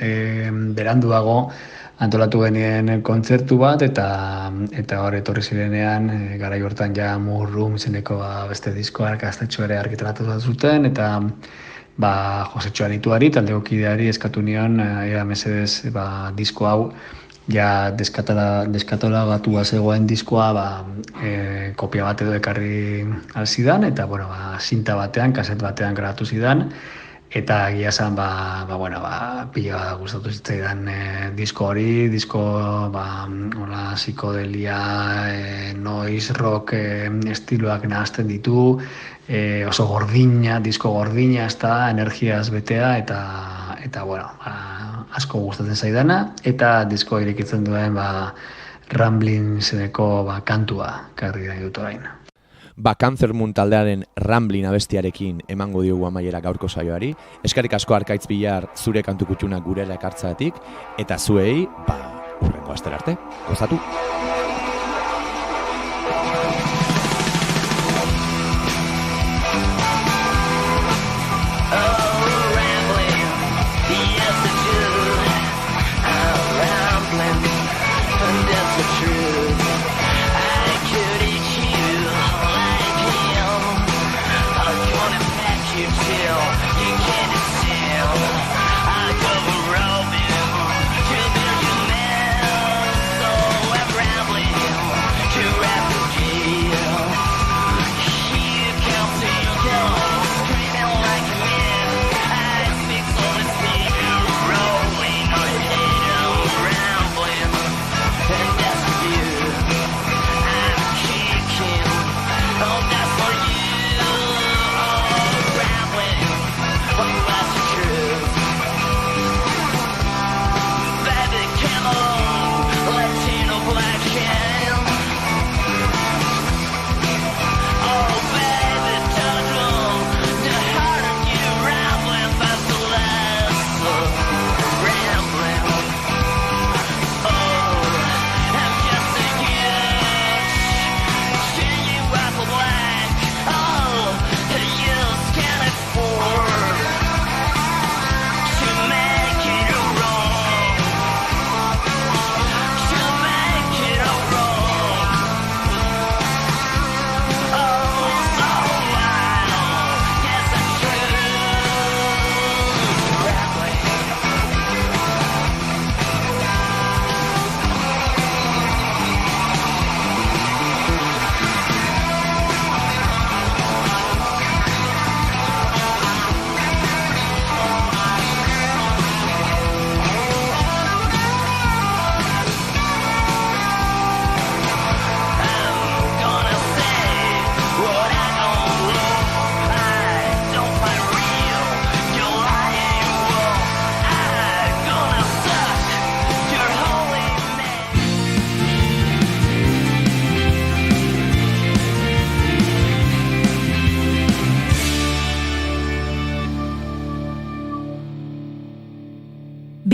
beranduago antolatu genien kontzertu bat, eta hor etorri zirenean, garai hortan ja Murrum izeneko beste diskoa gaztetxo ere argitaratu zuten, eta Josetxo Anituari, taldeko kideari eskatu nion, ea mesedez disko hau, ja deskatalagatua zegoen diskoa, kopia bat edo ekarri alzidan, eta zinta batean, kaset batean grabatu zidan, eta egia esan, pila gustatu zitzaidan disko hori, psikodelia, noise rock estiloak nahazten ditu, oso gordina, disko gordina, energiaz betea, eta asko gustatzen zaidana, eta disko irekitzen duen Ramblin zeneko kantua karri da dut orain. Cancer Moon taldearen Ramblin abestiarekin emango diogu amaiera gaurko saioari. Eskerrik asko Arkaitz Bilar zure kantu kutxunak gurera ekartzatik, eta zuei, hurrengo astera arte, gozatu!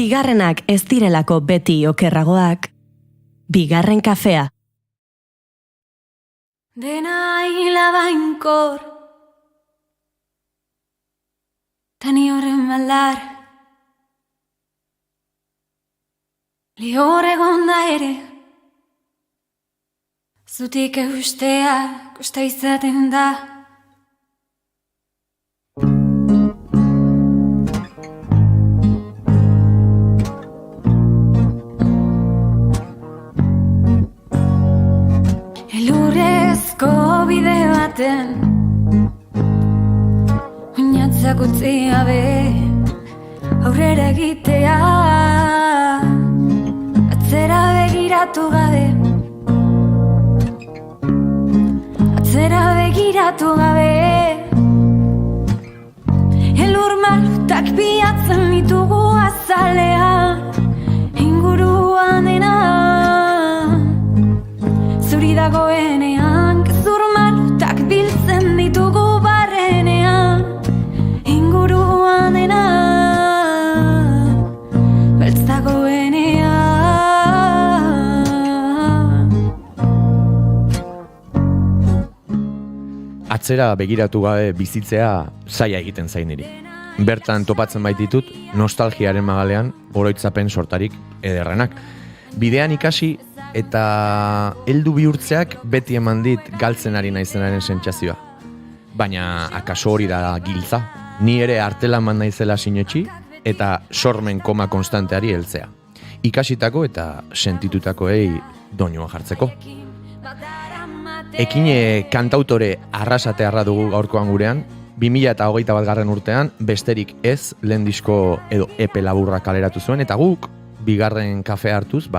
Bigarrenak ez direlako beti okerragoak, bigarren kafea. Dena hila bainkor, tani horren maldar, lihor egonda ere, zutik eustea kosta izaten da. Bide baten oinatzak utzi gabe aurrera egitea, atzera begiratu gabe, atzera begiratu gabe, elur malutak bilatzen ditugu azalean, inguruan dena zuri dagoenean, kezur malutak biltzen ditugu barrenean, inguruan dena beltz dagoenean. Atzera begiratu gabe bizitzea zaila egiten zain niri. bertan topatzen baititut nostalgiaren magalean oroitzapen sortarik ederrenak. Bidean ikasi eta heldu bihurtzeak beti eman dit galtzen ari naizenaren sentsazioa. Baina akaso hori da giltza. Ni ere artelaman naizela sinetxi eta sormen koma konstanteari heltzea. Ikasitako eta sentitutakoei doinua jartzeko. Ekine kantautore arrasatearra dugu gaurkoan gurean, 2021 urtean besterik ez lehen disko edo epe laburra kaleratu zuen, eta guk bigarren kafe hartuz,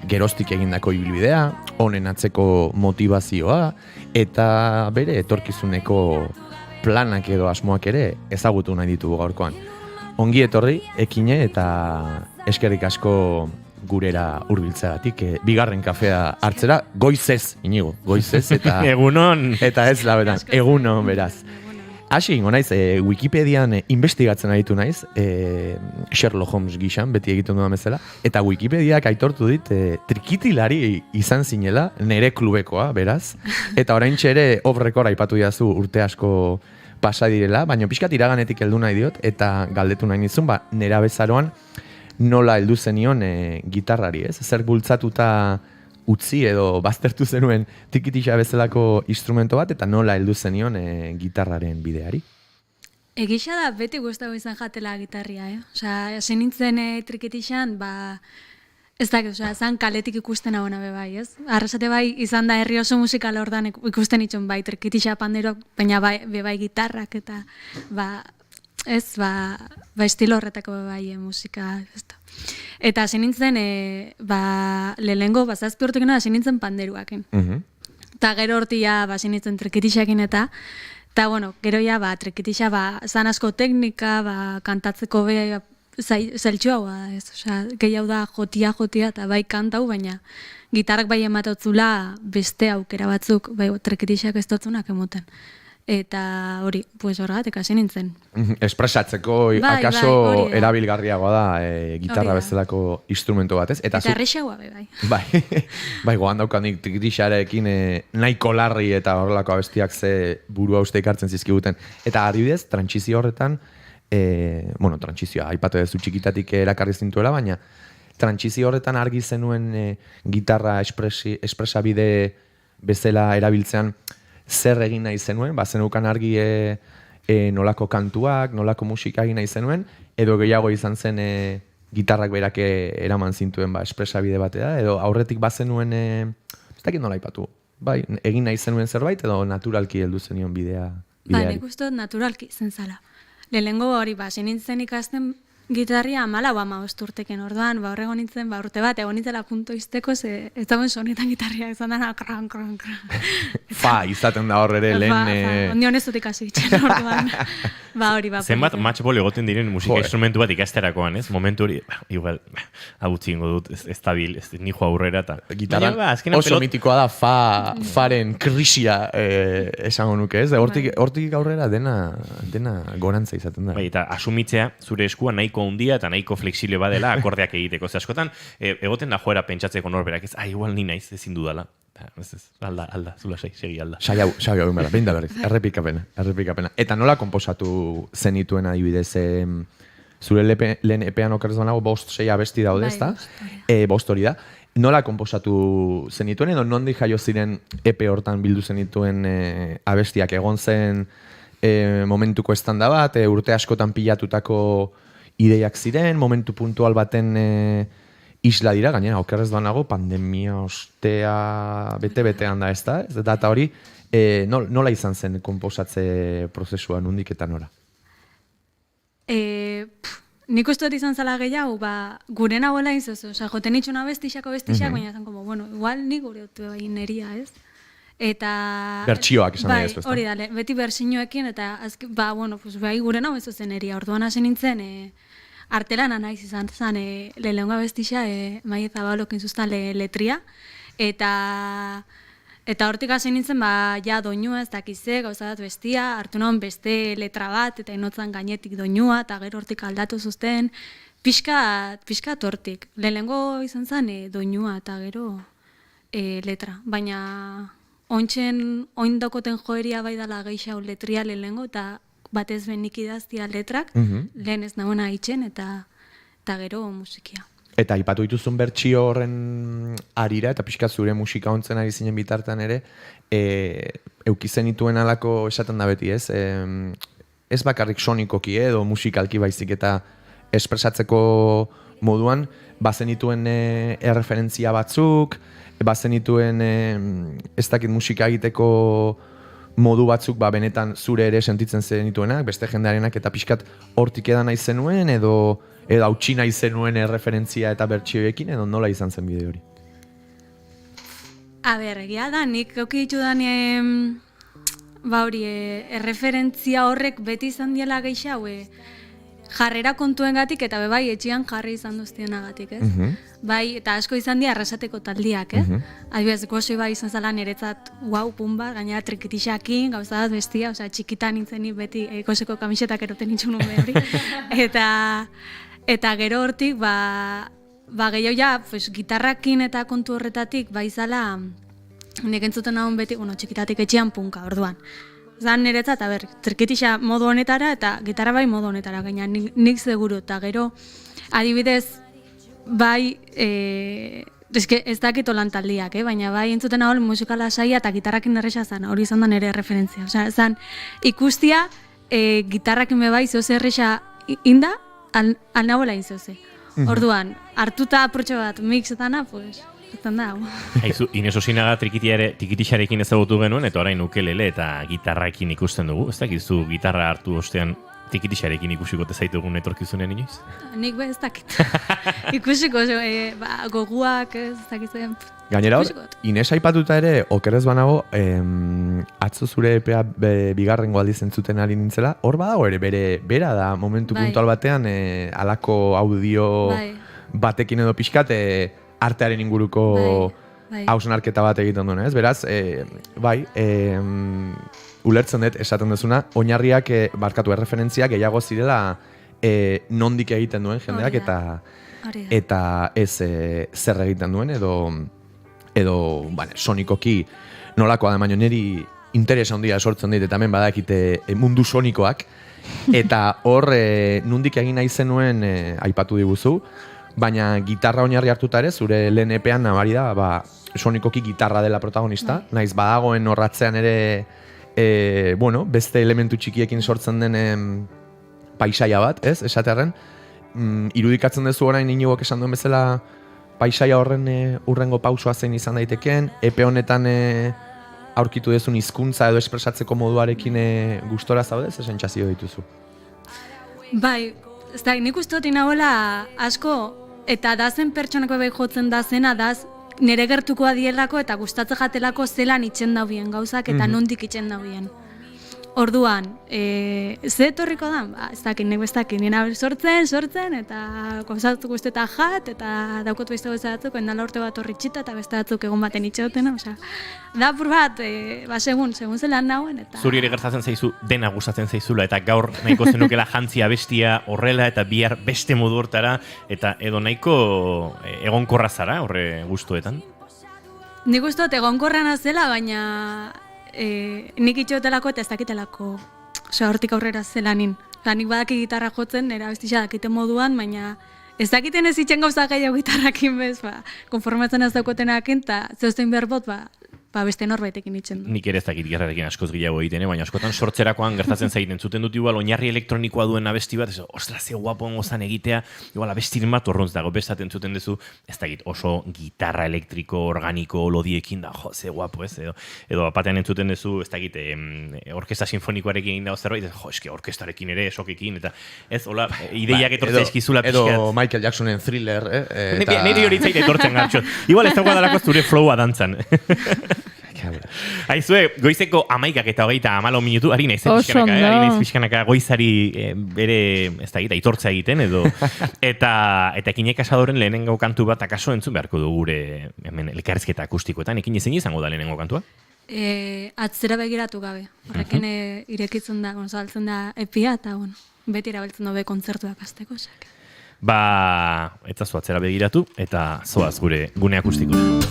geroztik egindako ibilbidea, honen atzeko motivazioa, eta bere etorkizuneko planak edo asmoak ere ezagutu nahi ditugu gaurkoan. Ongi etorri, ekine eta eskerrik asko gurera hurbiltzeagatik, bigarren kafea hartzera, goizez, Inigo, goizez, eta egunon, eta ez laberan, egunon beraz. Hasi ingo naiz, Wikipedian investigatzen aritu naiz, Sherlock Holmes gixan, beti egiten dudan bezala, eta Wikipediak aitortu dit trikitilari izan zinela, nere klubekoa, beraz, eta oraintxe ere off-record aipatu jazu urte asko pasa direla, baina pixkat iraganetik heldu nahi diot, eta galdetu nahi nizun, nera bezaroan nola heldu zenion gitarrari, ez? Zer bultzatuta utzi edo baztertu zenuen tikitisa bezalako instrumento bat, eta nola heldu zenion gitarraren bideari? Egisa da, beti guztago izan jatela gitarria, Osea, hasi nintzen trikitixan, ez dakit, zan kaletik ikusten hau nabe bai, ez? Arrasate bai, izan da herri oso musikal ordan ikusten itxon bai, trikitixa panderoak, baina bai gitarrak, eta estilo horretako bai musika, ez da. Eta hasi nintzen, lehengo, zazpi urtekin hasi nintzen panderuakin. Eta gero hortia hasi nintzen trikitixakin eta bueno, gero ja, trikitixa, zan asko teknika, kantatzeko be, zeltxua hau ez, gehiago da jotia, eta bai kantau, baina gitarrak bai ematotzula beste aukera batzuk, bai trikitixak ez dutzunak emoten. Eta hori, horregatik hasi nintzen. Espresatzeko akaso erabilgarriagoa da gitarra bezalako instrumento bat, ez? Eta errexagoa bai. Bai, gogan daukanik trikitixarekin nahiko larri eta horrelako abestiak ze burua uste ikartzen zizkiguten. Eta adibidez, trantsizio horretan, trantsizioa, aipatu duzu txikitatik erakarri zintuela, baina trantsizio horretan argi zenuen gitarra espresabide bezala erabiltzean zer egin nahi zenuen, zenukan argi nolako kantuak, nolako musika egin nahi zenuen, edo gehiago izan zen gitarrak berak eraman zintuen espresabide batea, edo aurretik bazenuen, ez dakit nola aipatu, egin nahi zenuen zerbait, edo naturalki heldu zenion bideari. Nik uste dut naturalki zen zala. Lehenengo hori, nintzen ikasten gitarria 14 urteken orduan, horrego nintzen, urte bat, egon nintzela punto izteko, ez dagoen sonetan gitarria izan dana, kran. Izaten da horre ere lehen... Ondi honezut ikasi itxen orduan. Hori, zenbat matchball egoten diren musika instrumentu bat ikasterakoan, ez? Momentu hori, igual, abutzi ingo dut, ez dabil, ez nijo aurrera, eta... Gitarran oso mitikoa da faren krisia esango nuke, ez? Hortik aurrera dena gorantza izaten da. Eta asumitzea, zure eskua nahiko hundia eta nahiko flexible badela akordeak egiteko. Askotan, egoten da joera pentsatzeko norberak, ez, igual ni naiz, ezin dudala. Alda, zula segi alda. Sai hau inbera, behin da berriz, errepikapena. Eta nola konposatu zenituen adibidez, zure lehen epean okerrez banago, 5-6 abesti daude, ez da? 5 hori da. Nola konposatu zenituen, edo nondik jaio ziren epe hortan bildu zenituen abestiak egon zen momentuko estanda bat, urte askotan pilatutako ideiak ziren, momentu puntual baten isla dira, gainera, okerrez banago, pandemia ostea bete-betean da, ez da? Eta hori, nola izan zen konposatze prozesua, nondik eta nora? Nik uste dut izan zala gehiago, gure nagoela izozu, joten itxuna bestixako, baina zan, igual nik gure dut neria, ez? Eta... Bertxioak esan nahi ez, ez da? Hori da, beti bertxinoekin, eta gure nago ez zen neria, orduan hasi nintzen, artelana naiz izan zen, lehenengo bestixa, Maia Zabalokin zuztan letria, eta hortik hasi nintzen, ja doinua ez dakize, gauzadat bestia, hartu non beste letra bat, eta inotzan gainetik doinua, eta gero hortik aldatu zuzten, pixka hortik. Lehenengo izan zen, doinua, eta gero letra, baina ointxen oindokoten joeria bai dala gehiago letria lehenengo, eta batez ben nik idaztia letrak, lehen ez nagoena itxen eta gero musikia. Eta aipatu dituzun bertsio horren arira, eta pixka zure musika ontzen ari zinen bitartean ere, eukizen dituen alako esaten da beti, ez? Ez bakarrik sonikoki edo musikalki baizik eta espresatzeko moduan, bazen dituen erreferentzia batzuk, bazen dituen ez dakit musika egiteko modu batzuk benetan zure ere sentitzen zen dituenak, beste jendearenak eta pixkat hortik edan nahi zenuen edo hautsi nahi zenuen erreferentzia eta bertsioekin edo nola izan zen bide hori? A ber, egia da, nik euki ditudan erreferentzia horrek beti izan diela gehiago, jarrera kontuengatik eta bai etxean jarri izan duztienagatik, ez? Bai, eta asko izan dira arrasateko taldiak, Adibidez, gozoi bai izan zala niretzat, pumba, gainera trikitixakin, gauza bat bestia, osea, txikitan nintzen beti gozeko kamisetak eroten nintzen nuen hori. Eta gero hortik, gehiago ja, gitarrakin eta kontu horretatik, bai zala, nik entzuten nagoen beti, txikitatik etxean punka, orduan. Zan niretzat, trikitixa modu honetara eta gitarra bai modu honetara, gaina nik seguru, eta gero, adibidez, bai, ez dakit olan taldiak, baina bai entzuten hau musikala saia eta gitarrakin erresa zan, hori izan da nire referentzia. Osea, zan, ikustia, gitarrakin me bai zoze erresa inda, alnabola inzoze. Orduan, hartuta aprotxo bat mixetana, pues, zan da. Haizu, Ines Osinaga trikitixarekin ezagutu genuen, eta orain ukelele eta gitarrakin ikusten dugu. Ez dakizu gitarra hartu ostean trikitixarekin ikusiko tezaitugun etorkizunean inoiz? Nik ez dakit. Ikusiko, goguak, ez dakitzen. Gainera hor, Ines aipatuta ere, okerrez banago, atzo zure EPA bigarrengo aldiz entzuten ari nintzela, hor badago ere, bera da momentu puntual batean, alako audio batekin edo pixkat, artearen inguruko hausnarketa bat egiten duen, ez? Beraz, ulertzen dut, esaten duzuna, oinarriak, erreferentziak gehiago zirela nondik egiten duen jendeak eta ez zer egiten duen edo sonikoki nolakoa da, baina niri interesa handia sortzen dit, eta hemen badakite mundu sonikoak, eta hor nondik egin nahi zenuen aipatu diguzu, baina gitarra oinarri hartuta ere, zure lehen epean nabari da, sonikoki gitarra dela protagonista, naiz badagoen horratzean ere beste elementu txikiekin sortzen den paisaia bat, ez, esatearren, irudikatzen duzu orain Inigoak esan duen bezala paisaia horren urrengo pausua zein izan daitekeen, epe honetan aurkitu dezun hizkuntza edo espresatzeko moduarekin gustora zaudez, sentsazio dituzu? Bai, ez da, nik uste dut inagoela asko, eta dazen pertsonako bai jotzen dazena, daz nire gertukoa dielako eta gustatzen jatelako zelan itxen daubien gauzak eta nondik itxen daubien. Orduan, ze etorriko da? Ez dakit, nik bestakit, nina sortzen, eta gauzatu guztetan jat, eta daukot beste gauzatzuk, endala urte bat horritxita, eta beste batzuk egon baten itxeotena, osea, da pur bat, segun zelan nauen, eta... Zuri ere gertatzen zaizu, dena gustatzen zaizula, eta gaur nahiko zenukela jantzia bestia horrela, eta bihar beste modu hortara, eta edo nahiko egonkorra zara horre gustuetan? Nik uste dut egonkorra nazela, baina... nik itxotelako eta ez dakitelako hortik aurrera zelanin. Nik badaki gitarra jotzen, nera bestitza dakite moduan, baina ez dakiten ez itxen gauza gehiago gitarrakin bez, konformatzen ez daukotenakin, eta zehozten behar bot, beste norbaitekin itxen du. Nik ere ez dakit gitarrarekin askoz gehiago egiten, baina askotan sortzerakoan gertatzen zaiten zuten dut igual oinarri elektronikoa duen abesti bat, ostra, ze guapo gozan egitea, igual abestiren bat orrontz dago, bestaten zuten duzu, ez dakit oso gitarra elektriko, organiko, lodiekin da, ze guapo ez, edo batean entzuten duzu, ez dakit, orkesta sinfonikoarekin egin dago zerbait, eske orkestarekin ere, esokekin, eta ez, hola, ideiak etortzea eskizula pixkat. Edo Michael Jacksonen Thriller, Niri hori zaita etortzen gartxot. Igual ez dagoa dalako zure flowa dantzan. Aizue, goizeko 11 eta 34 minutu, ari naiz pixkanaka goizari bere, ez da gita, itortza egiten, edo, eta Ekinek Asadoren lehenengo kantu bat akaso entzun beharko du gure hemen elkarrizketa akustikoetan, Ekin zein izango da lehenengo kantua? Atzera begiratu gabe, horrekin irekitzen da, zabaltzen da epia, eta beti erabiltzen dobe kontzertuak azteko. Etzazu atzera begiratu, eta zoaz gure gune akustikoa.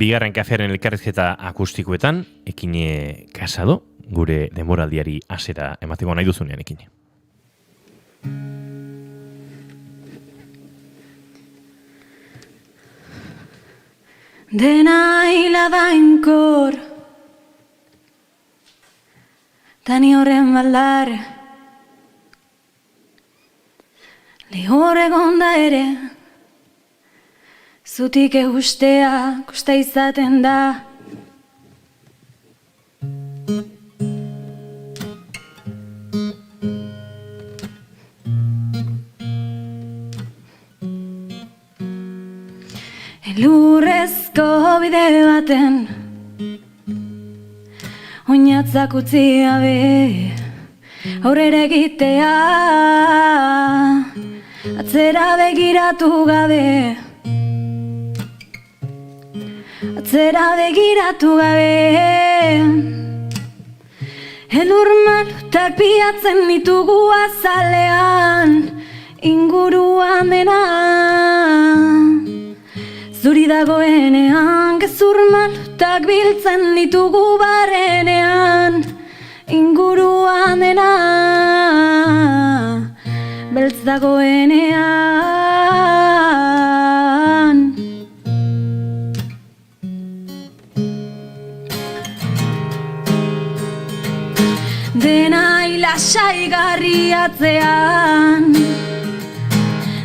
bigarren kafearen elkarrizketa akustikoetan, Ekine Casado, gure denboraldiari hasiera emateko nahi duzunean, Ekine. Dena hilabainkor Tani horren baldar Lehor egonda ere Zutik egustea kosta izaten da Elurrezko bide baten Oinatzak utzi gabe Aurrera egitea Atzera begiratu gabe Atzera begiratu gabe Elur malutak piatzen ditugu azalean Inguruan dena Zuri dagoenean gezur malutak biltzen ditugu barrenean Inguruan dena beltz dagoenean Dena ilasaigarri atzean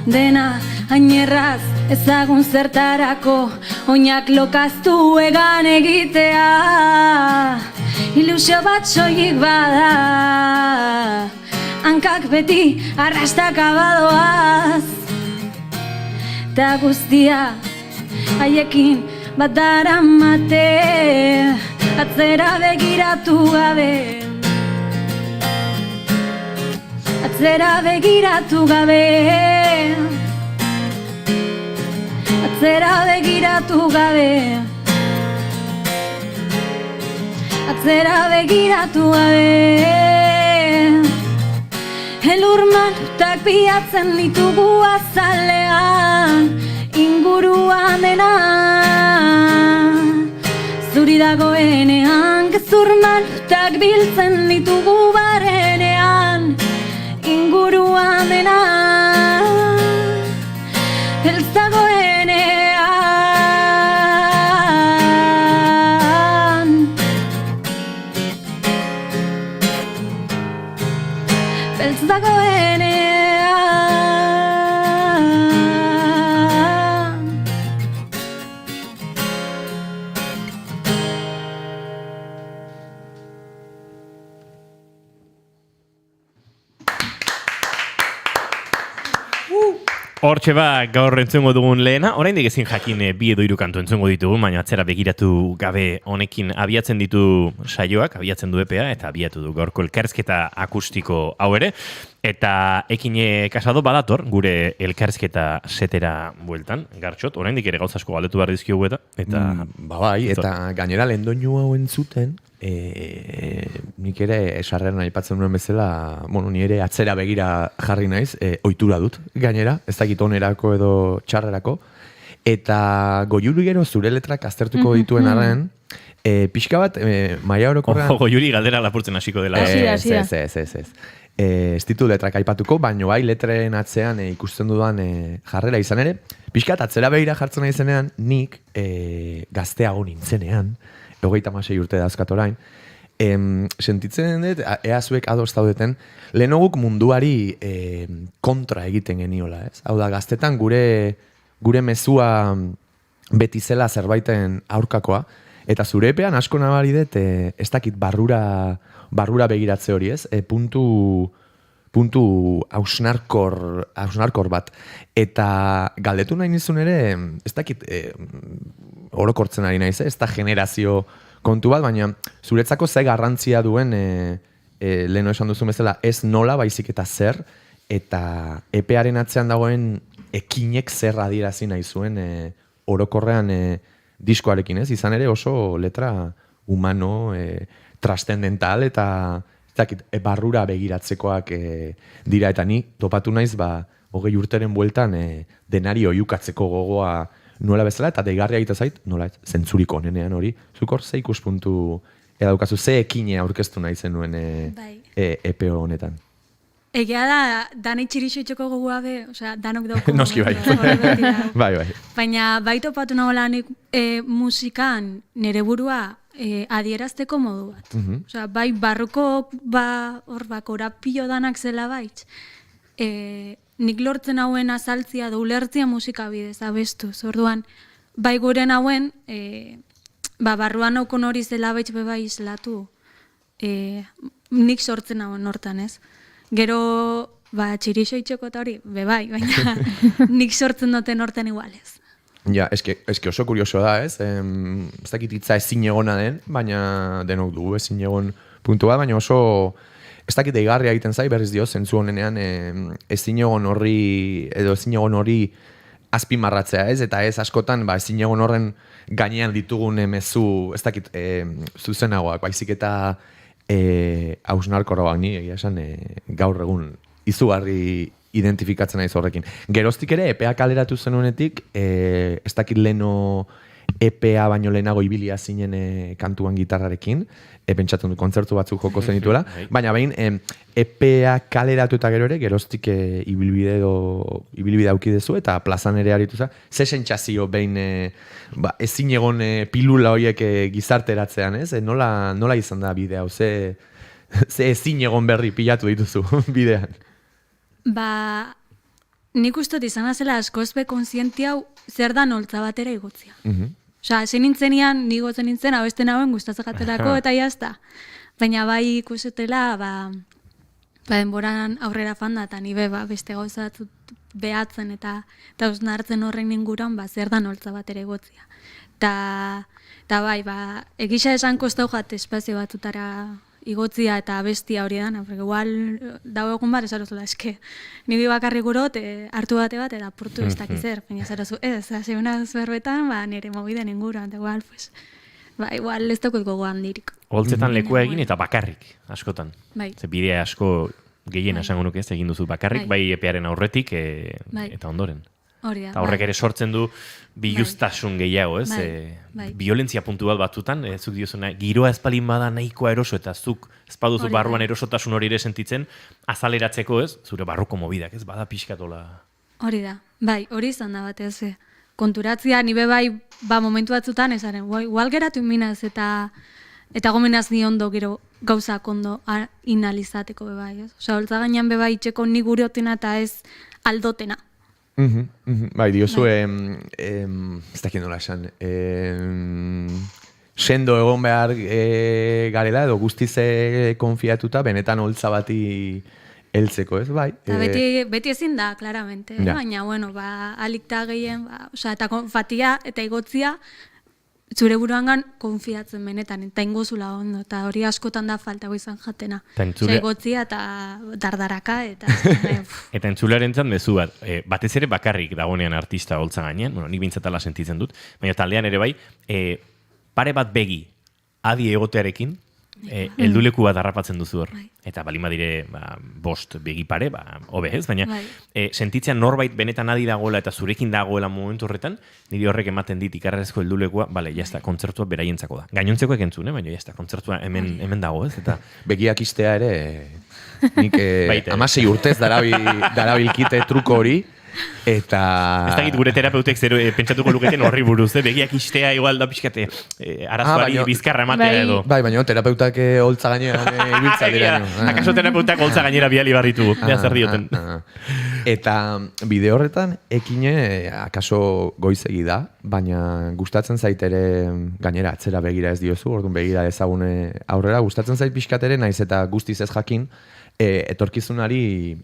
Dena ainerraz ezagun zertarako Oinak lokaztu egan egitea Ilusio bat soilik bada Hankak beti arrastaka badoaz Ta guztia haiekin bat daramate Atzera begiratu gabe Atzera begiratu gabe Atzera begiratu gabe Atzera begiratu gabe Elur malutak piatzen ditugu azalean Inguruan dena Zuri dagoenean gezur malutak biltzen ditugu barrenean Inguruan dena beltz dagoenean Beltz dagoenean Hortxe ba, gaur entzungo dugun lehena, oraindik ezin jakin bi edo hiru kantu entzungo ditugu, baina atzera begiratu gabe honekin abiatzen ditu saioak, abiatzen du EPA, eta abiatu du gaurko elkarrizketa akustiko hau ere. Eta Ekine Casado badator, gure elkarrizketa setera bueltan, Gartxot, oraindik ere gauza asko galdetu behar dizkiogu eta... Bai, eta gainera lehen doinu hau entzuten, nik ere esarreran aipatzen nuen bezala, bueno, ni ere atzera begira jarri naiz, ohitura dut gainera, ez dakit onerako edo txarrerako, eta Goiuri gero zure letrak aztertuko dituen arren, pixka bat, maila orokorrean... Goiuri galdera lapurtzen hasiko dela. Ez. Ez ditu letrak aipatuko, baina bai letren atzean ikusten dudan jarrera izan ere, pixka bat atzera begira jartzen nahi zenean, nik gazteago nintzenean, 26 urte dauzkat orain, sentitzen dut, ea zuek ados daudeten, lehenoguk munduari kontra egiten geniola, ez? Hau da, gaztetan gure mezua beti zela zerbaiteen aurkakoa, eta zure epean asko nabari dut, ez dakit barrura begiratze hori, ez? Puntu hausnarkor bat. Eta galdetu nahi nizun ere, ez dakit orokortzen ari naiz, ez da generazio kontu bat, baina zuretzako ze garrantzia duen, leheno esan duzu bezala, ez nola baizik eta zer, eta epearen atzean dagoen ekinek zer adierazi nahi zuen orokorrean diskoarekin, ez? Izan ere oso letra humano, trascendental eta barrura begiratzekoak dira, eta ni topatu naiz 20 urteren bueltan denari oiukatzeko gogoa nuela bezala, eta deigarria egite zait, nola, zentzurik onenean hori, zuk hor ze ikuspuntu, daukazu, ze ekine aurkeztu nahi zenuen EPO honetan. Egia da, danei txirixo itxoko gogoa be, osea, danok dauko. Noski bai. Bai. Baina bai topatu nagoela musikan nire burua adierazteko modu bat. Osea, bai barroko, hor korapio danak zela baitz. Nik lortzen hauen azaltzia da ulertzia musika bidez, abestuz. Orduan, bai guren hauen, barruan aukon hori zela baitz bebai islatu. Nik sortzen hauen hortan, ez? Gero, txirixo itxoko eta hori, bebai, baina nik sortzen duten horten igualez. Ja, eske oso kurioso da, ez? Ez dakit hitza ezin egona den, baina denok dugu ezin egon puntua, baina oso ez dakit deigarria egiten zai, berriz dio, zentzu honenean ezin egon hori azpimarratzea, ez? Eta ez askotan, ezin egon horren gainean ditugun mezu, ez dakit zuzenagoak, baizik eta hausnarkoroak ni, egia esan, gaur egun izugarri identifikatzen naiz horrekin. Geroztik ere, EPA kaleratu zenuenetik, ez dakit leno EPA baino lehenago ibilia zinen kantuan gitarrarekin, pentsatzen du kontzertu batzuk joko zenituela, baina behin EPA kaleratu eta gero ere, geroztik ibilbide aukidezu eta plazan ere arituza, ze sentsazio behin ezin egon pilula horiek gizarteratzean, ez? Nola izan da bidea, ze ezin egon berri pilatu dituzu bidean? Nik ustot izan azela askozbe konsientia hau zer da noltza batera igotzia. Osa, zen nintzenean, nigotzen nintzen, abesten hauen gustatzakatelako eta jazta. Baina bai ikusetela, denboran aurrera fanda, eta nibe beste gauza behatzen eta hausnartzen horren inguruan, zer da noltza batera igotzia. Eta bai, egisa esan kostau jat espazio batzutara igotzia eta bestia hori dan, igual dago egun bat esarozula, eske, niri bakarrik gurot, hartu bate bat, eta purtu ez dakizer, baina esarazu, zeuna zerbetan, nire mobiden inguruan, igual, igual ez daukot gogoan dirik. Holtzetan lekua egin eta bakarrik, askotan. Ze bidea asko gehien esango nuke ez egin duzu bakarrik, bai epearen aurretik eta ondoren. Eta horrek ere sortzen du biluztasun gehiago, ez? Violentzia puntual batzutan, zuk diozuna, giroa espalin bada nahikoa eroso, eta zuk espaduzu barruan erosotasun hori ere sentitzen, azaleratzeko, ez? Zure barruko mobidak, ez? Bada pixkatola. Hori da, hori izan da bat, ez? Konturatzia, nibe bai, momentu batzutan, ezaren, igual geratu inminaz, eta gomenaz ni ondo gero gauzak ondo inalizateko bebai, ez? Osa, holtza gainean bebai itxeko ni gure otena eta ez aldotena. Bai, diozu, ez dakit nola esan, sendo egon behar garela, edo guztiz konfiatuta, benetan holtza bati heltzeko, ez, bai? Beti ezin da, claramente, baina, bueno, alikta gehien, eta fatia eta igotzia, zure buruangan konfiatzen benetan, eta ingozula ondo, eta hori askotan da falta izan jatena. Igotzia eta dardaraka, eta... Eta entzularen zan mezu bat, batez ere bakarrik dagonean artista holtza gainean, nik bintzatala sentitzen dut, baina taldean ere bai, pare bat begi adi egotearekin, helduleku bat harrapatzen duzu hor. Eta balima dire bost begi pare, hobe ez, baina sentitzean norbait benetan adi dagoela eta zurekin dagoela momentu horretan, niri horrek ematen dit ikarrezko heldulekua, bale, jazta, kontzertua beraientzako da. Gainontzeko ekentzun, baina jazta, kontzertua hemen dago ez, eta... Begiak istea ere, nik 16 urtez darabilkite truko hori, eta... Ez dakit gure terapeutek zero pentsatuko luketen horri buruz, begiak istea igual da pixkate arazoari bizkarra ematea edo. Bai, baina terapeutak holtza gainean ibiltza dira. Akaso terapeutak holtza gainera biali barritu, zer dioten. Eta bide horretan, ekine akaso goizegi da, baina gustatzen zait ere gainera atzera begira ez diozu, orduan begira ezagune aurrera, gustatzen zait pixkatere, naiz eta guztiz ez jakin, etorkizunari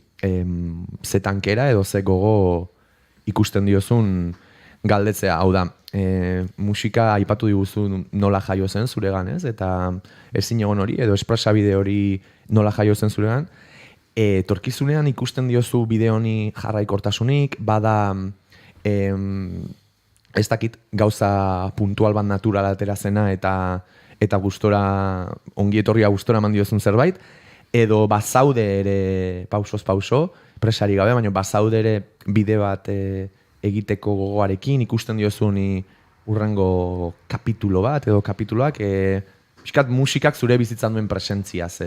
ze tankera edo ze gogo ikusten diozun galdetzea. Hau da, musika aipatu diguzu nola jaio zen zuregan, ez? Eta ezin egon hori, edo espresabide hori nola jaio zen zuregan. Etorkizunean ikusten diozu bide honi jarraikortasunik, bada ez dakit gauza puntual bat natural atera zena eta gustora, ongi etorria gustora eman diozun zerbait, edo bazaude ere pausoz pauso, presari gabe, baina bazaude ere bide bat egiteko gogoarekin, ikusten diozun urrengo kapitulo bat edo kapituloak, pixkat musikak zure bizitzan duen presentziaz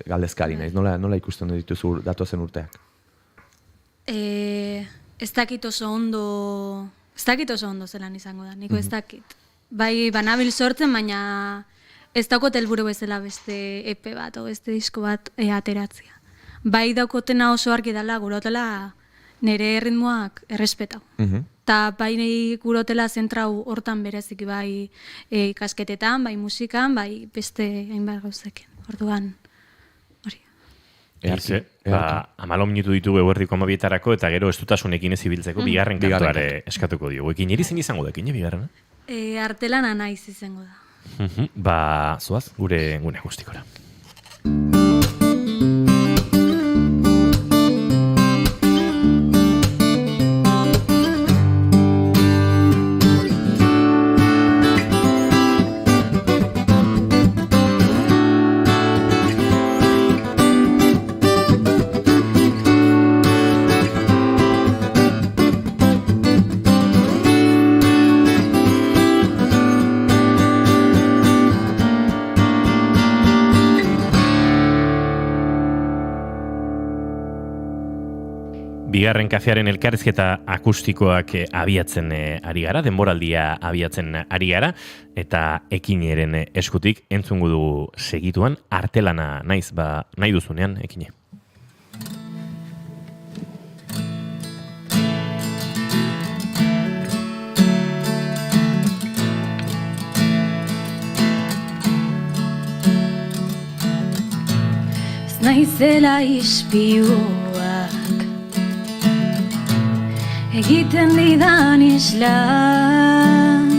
galdezkari naiz, nola ikusten dituzu datozen urteak? Ez dakit oso ondo zelan izango da, niko ez dakit. Bai, banabil sortzen, baina ez daukot helburu bezala beste EP bat o beste disko bat ateratzea. Bai daukotena oso argi dela gurotela nire ritmoak errespetau. Eta bai gurotela zentrau hortan bereziki bai ikasketetan, bai musikan, bai beste hainbat gauzekin. Orduan, hori. Amalo minutu ditugu eguerdiko 12etarako eta gero estutasunekin ez ibiltzeko bigarren kantuare eskatuko diogu. Ekin eri zen izango da, ekin bigarrena? Artelana naiz izango da. Zoaz, gure gustikora. Bigarren kafearen elkarrizketa akustikoak abiatzen ari gara, denboraldia abiatzen ari gara, eta Ekineren eskutik entzungu dugu segituan Artelana naiz, nahi duzunean, Ekine. Ez naizela ispiuak egiten didan islan,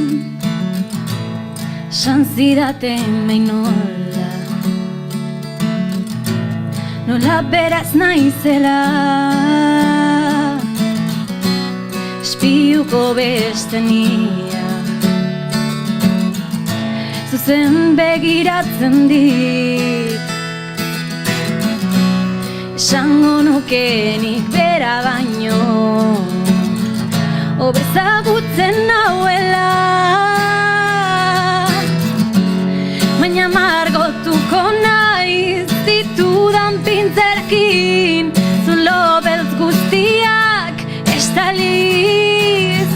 sanzidaten nola, nola beraz naizela, ispiuko bestenia, zuzen begiratzen dit, esango nukenik bera baino, obezagutzen nauela, baina margotuko naiz ditudan pintzerakin, zulo beltz guztiak estaliz,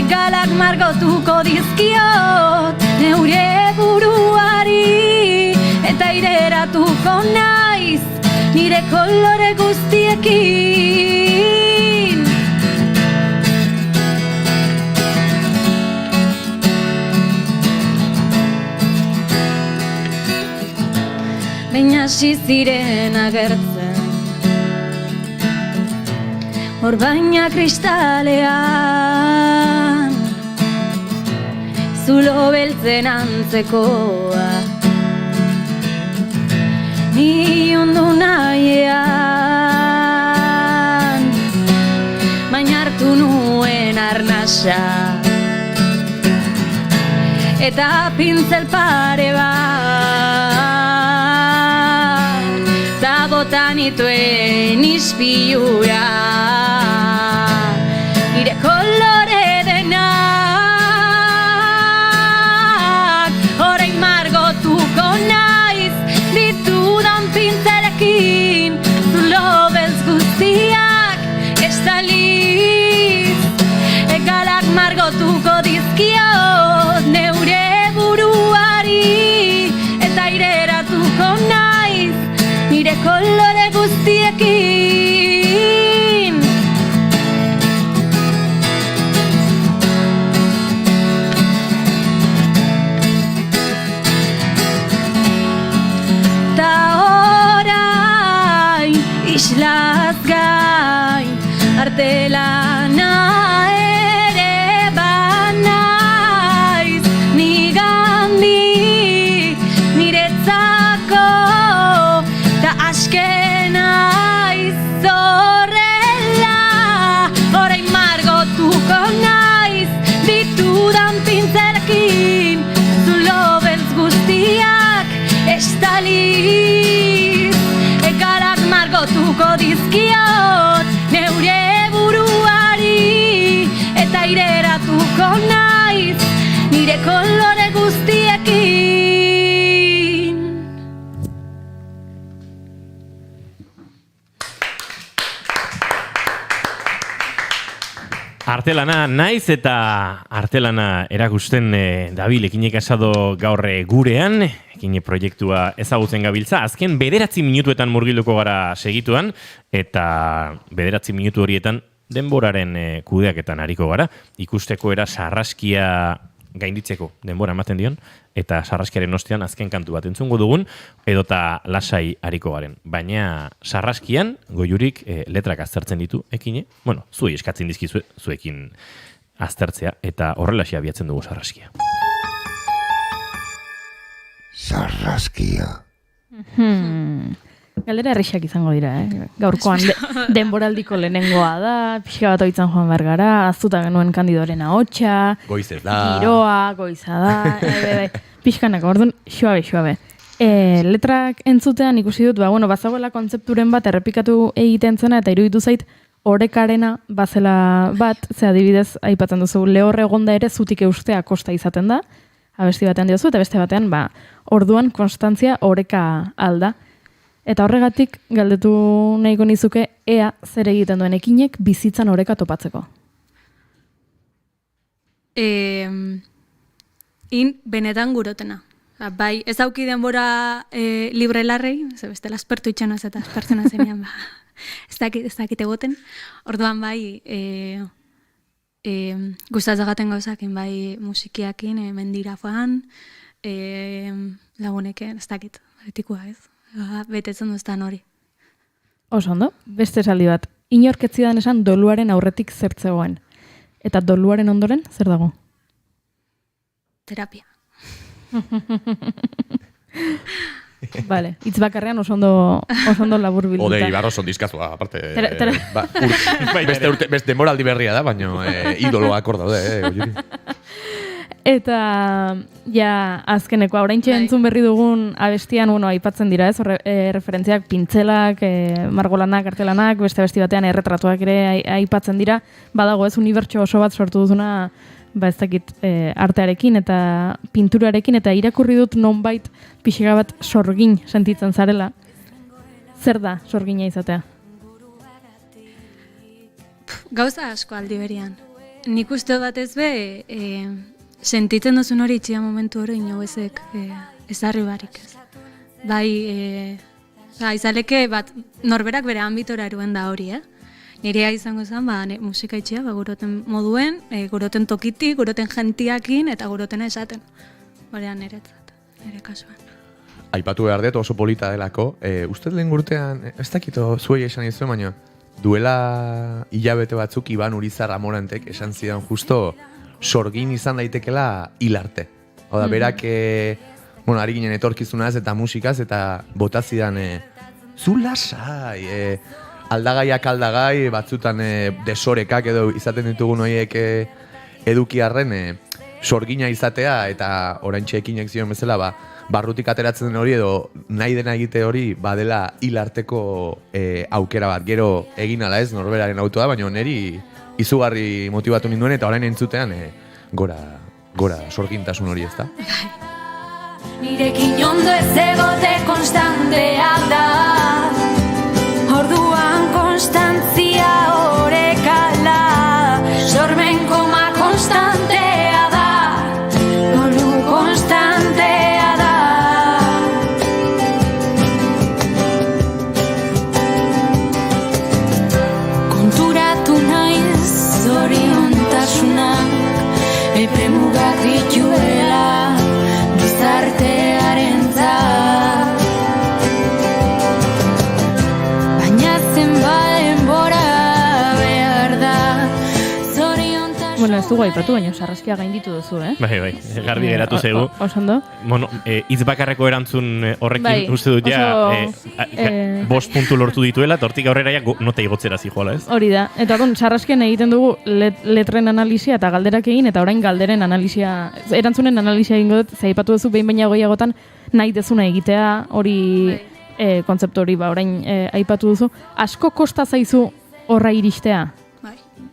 egalak margotuko dizkiot neure buruari, eta ireratuko naiz nire kolore guztiekin. Baina hasi ziren agertzen orbaina kristalean, zulo beltzen antzekoa, ni undu nahiean, baina hartu nuen arnasa, eta pintzel pare bat, botan ituen ispiura, nire kolore denak, orain margotuko naiz ditudan pintzelekin, zulo beltz guztiak estaliz, egalak margotuko dizkiot neure buruari, eta ireratuko naiz nire kolore guztiekin. Ta orain islaz gain artelana ere banaiz, nigandik niretzako askena izorrela, orain margotuko naiz ditudan pintzelekin, zulo beltz guztiak estaliz, egalak margotuko dizkiot neure buruari, Artelana naiz eta artelana erakusten dabil ekinek asado gaur gurean, ekine proiektua ezagutzen gabiltza. Azken 9 minutuetan murgilduko gara segituan, eta 9 minutu horietan denboraren kudeaketan ariko gara. Ikusteko era sarraskia gainditzeko denbora ematen dion, eta sarraskiaren ostean azken kantu bat entzungo dugun, edota lasai ariko garen. Baina sarraskian, goiurik letrak aztertzen ditu ekine, bueno, zuei eskatzen dizkizu zuekin aztertzea, eta horrelaxi abiatzen dugu sarraskia. Sarraskia. Galdera errexak izango dira, Gaurkoan denboraldiko lehenengoa da, pixka bat oitzan joan behar gara, azuta genuen Kandidoren ahotsa, Goizez da. Giroa, goiza da, pixkanako, orduan, xoabe. Letrak entzutean ikusi dut, bazagoela kontzepturen bat errepikatu egiten zena, eta iruditu zait, orekarena bazela bat, ze adibidez, aipatzen duzu, lehorre egonda ere zutik eustea kosta izaten da, abesti batean diozu, eta beste batean, orduan konstantzia oreka alda. Eta horregatik, galdetu nahiko nizuke, ea zer egiten duen ekinek bizitzan oreka topatzeko. Benetan gurotena. Bai, ez auki denbora libre larrei, ze bestela aspertu itxanaz eta aspertzena zenean, ez dakit egoten. Orduan bai, gustazagaten gauzakin, bai musikiakin, mendira joan, laguneken, ez dakit, etikoa ez. Betetzen duztan hori. Oso ondo, beste esaldi bat. Inorketzidan esan doluaren aurretik zertzegoen. Eta doluaren ondoren, zer dago? Terapia. Vale, hitz bakarrean oso ondo labur bilduta. Ode, Ibarro sondizkazua, aparte. Beste demoraldi berria da, baina idoloak hor daude, Eta, azkeneko, oraintxe entzun berri dugun abestian, aipatzen dira, ez? Referentziak pintzelak, margolanak, artelanak, beste abesti batean erretratuak ere aipatzen dira. Badago ez, unibertso oso bat sortu duzuna, ez dakit, artearekin eta pinturarekin, eta irakurri dut nonbait pixika bat sorgin sentitzen zarela. Zer da sorgina izatea? Gauza asko aldi berian. Nik uste batez be, sentitzen duzun hori itxia momentu hori inogezek ezarri barik ez. Bai, izaleke bat norberak bere ambitora eruen da hori, Nirea izango zen, musika itxia, guroten moduen, guroten tokitik, guroten gentiakin, eta gurotena esaten. Horean niretzat, nire kasuan. Aipatu behar dut oso polita delako, ustez lehen gurtean, ez dakito zuei esan izuen, baina duela hilabete batzuk Iban Urizar Amorantek esan zidan justo sorgin izan daitekela hilarte. Hau da, berak, ari ginen etorkizunaz eta musikaz, eta botazidan, zu lasai, aldagaiak aldagai, batzutan desorekak edo izaten ditugun horiek edukiarren sorgina izatea, eta oraintxe ekinek zion bezala, barrutik ateratzen den hori edo nahi dena egite hori badela hilarteko aukera bat. Gero egin ala ez, norberaren autoa, baina niri izugarri motibatu ninduen eta orain entzutean gora sorgintasun hori ez da. Nirekin ondo ez egote konstantea da, orduan konstantzia orekala, sormen koma konstantea da, dolu konstantea da. Konturatu naiz zoriontasunak epemugak dituela gizartearentzat, baina zenbaten bora behar da zoriontasun. Bueno, ez dugu aipatu, baina sarraskia gainditu duzu, Bai, garbi geratu zaigu. Osondo? Bueno, hitz bakarreko erantzun horrekin uste dut bost puntu lortu dituela, eta hortik aurrera nota igotzera zijoala, ez? Hori da, eta sarraskian egiten dugu letren analisia eta galderak egin, eta orain galderen analisia, erantzunen analisia egingo dut, zaipatu duzu behin baina goiagotan nahi dezuna egitea, hori kontzeptu hori, orain aipatu duzu. Asko kosta zaizu horra iristea?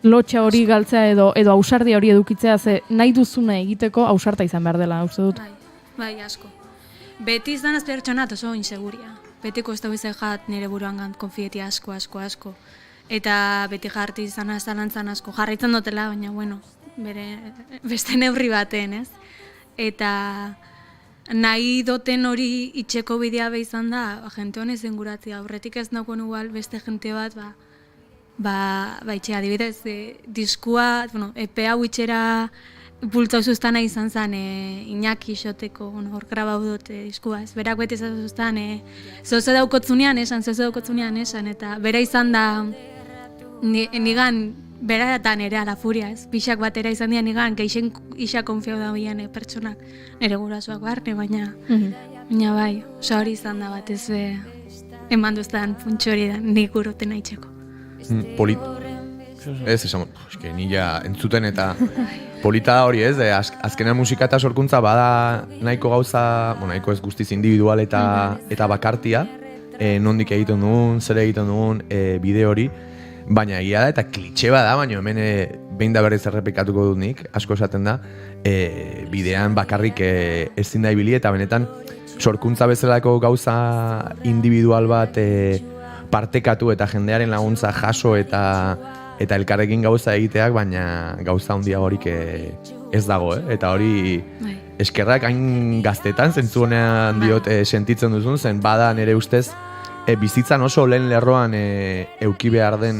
Lotxa hori galtzea edo ausardia hori edukitzea, ze nahi duzuna egiteko ausarta izan behar dela, uste dut. Bai, asko. Beti izan az pertsonat oso inseguria. Betiko ez da bizek jat nire buruan konfietia asko. eta beti jarri izana zalantzan asko jarraitzen dutela, baina bueno, beste neurri baten, ez? Eta nahi doten hori itxeko bidea izan da, jente honez inguratzea, aurretik ez nagoen igual beste jente bat, itxea, adibidez, diskua, epe hau itxera bultzau zuztana izan zen Iñaki xoteko, hor grabau dut diskua, ez, berak beti izan zuztan, zoze daukotzunean esan, eta bera izan da, nigan, bera eta nere ala furia, ez, pixak batera izan dian nigan, geixen isa konfiau da bian pertsonak, nire gurasoak barne, baina bai, oso hori izan da bat, ez, eman duztan puntxo hori da, nik uroten nahitzeko. Ez, esan, nila entzuten eta polita da hori, ez, azkenean musika eta sorkuntza bada nahiko gauza, nahiko ez guztiz individual eta bakartia, nondik egiten dugun, zer egiten dugun bide hori, baina egia da eta klitxe bada, baina hemen behin da berriz errepikatuko dut nik, asko esaten da, bidean bakarrik ezin da ibili eta benetan sorkuntza bezalako gauza individual bat partekatu eta jendearen laguntza jaso eta elkarrekin gauza egiteak, baina gauza handia horik ez dago, eta hori eskerrak hain gaztetan, zentzu honean diot sentitzen duzun, zen bada nire ustez bizitzan oso lehen lerroan euki behar den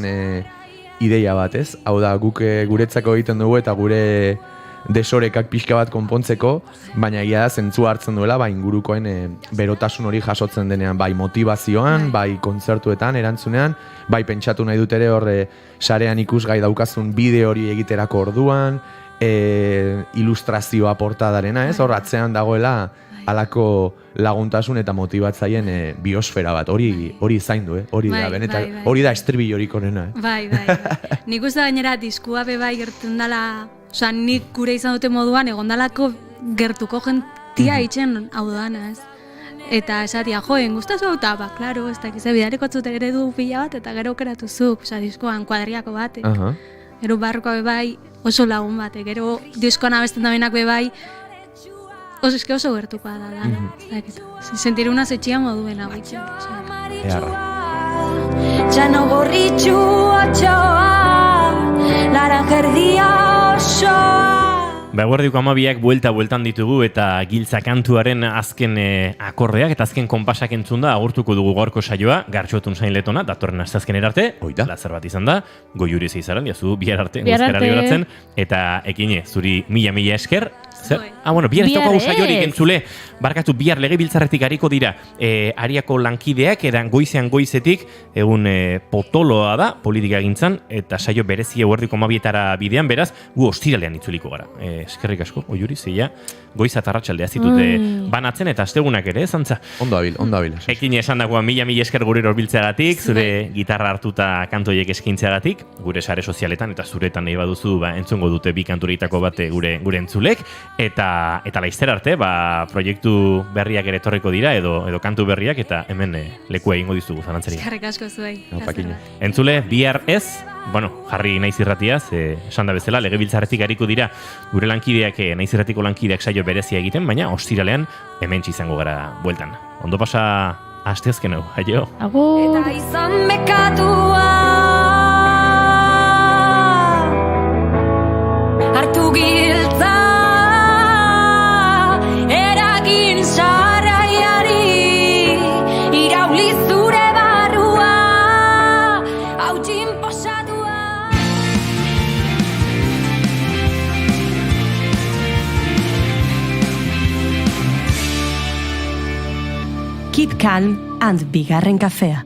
ideia bat, ez? Hau da, guk guretzako egiten dugu eta gure desorekak pixka bat konpontzeko, baina egia da zentzu hartzen duela, ingurukoen berotasun hori jasotzen denean, bai motivazioan, bai kontzertuetan, erantzunean, bai pentsatu nahi dut ere hor sarean ikusgai daukazun bide hori egiterako orduan, ilustrazioa portadarena, ez? Hor atzean dagoela halako laguntasun eta motibatzaien biosfera bat, hori zaindu, hori da, benetan, hori da estribil horik onena. Bai. Nik uste gainera diskua bai gertzen dela, oza, nik gure izan dute moduan, egondalako gertuko jentia itxen hau dana, ez? Eta esatia, joen, guztazu hau, eta, klaro, ez dakiz, bidareko atzut eredu pila bat, eta gero okeratu zuk, oza, diskoan kuadriako bat, gero barrokoa bai oso lagun bat, gero diskoan abesten da benak bai, oso gertuko da dana, sentir una setxia moduen hau itxen. Txano gorritxu otxoa, laranjerdia osoa. Eguerdiko 12ak bueltan ditugu eta giltza kantuaren azken akordeak eta azken konpasak entzun da agurtuko dugu gaurko saioa, Gartxotun zain letona, datorren asteazkenera arte, lazer bat izan da, Goiuri zeizaran, diazu bihar arte, guzkara liberatzen, eta ekine, zuri mila esker. Bihar ez daukagu saiorik entzule, barkatu bihar legebiltzarretik hariko dira Ariako lankideak, edan goizetik, egun potoloa da, politika gintzan, eta saio berezi eguerdiko 12etara bidean, beraz, gu ostiralean itzuliko gara. Eskerrik asko, Oiuri, zeia, goiza eta arratsaldea zitute banatzen, eta astegunak ere, zantza. Ondo abil. Ekine esan dagoa mila esker gure horbiltzeagatik, zure gitarra hartuta kantoiek eskintzeagatik, gure sare sozialetan, eta zuretan nahi baduzu, entzungo dute bi kanturitako bate gure entzulek, eta laizter arte, proiektu berriak ere etorriko dira, edo kantu berriak, eta hemen lekua egingo dizugu zalantzari. Eskerrik asko zuei. Entzule, bihar ez, jarri naiz irratiaz, esan da bezala, legebiltzarretik hariko dira gure lankideak, naiz irratiko lankideak saio berezia egiten, baina ostiralean hementsi izango gara bueltan. Ondo pasa asteazken hau, aio. Agur. Eta izan bekatua hartu giltza eragin sarraiari irauli zure barrua hautsin posatua. Keep Calm and Bigarren Kafea.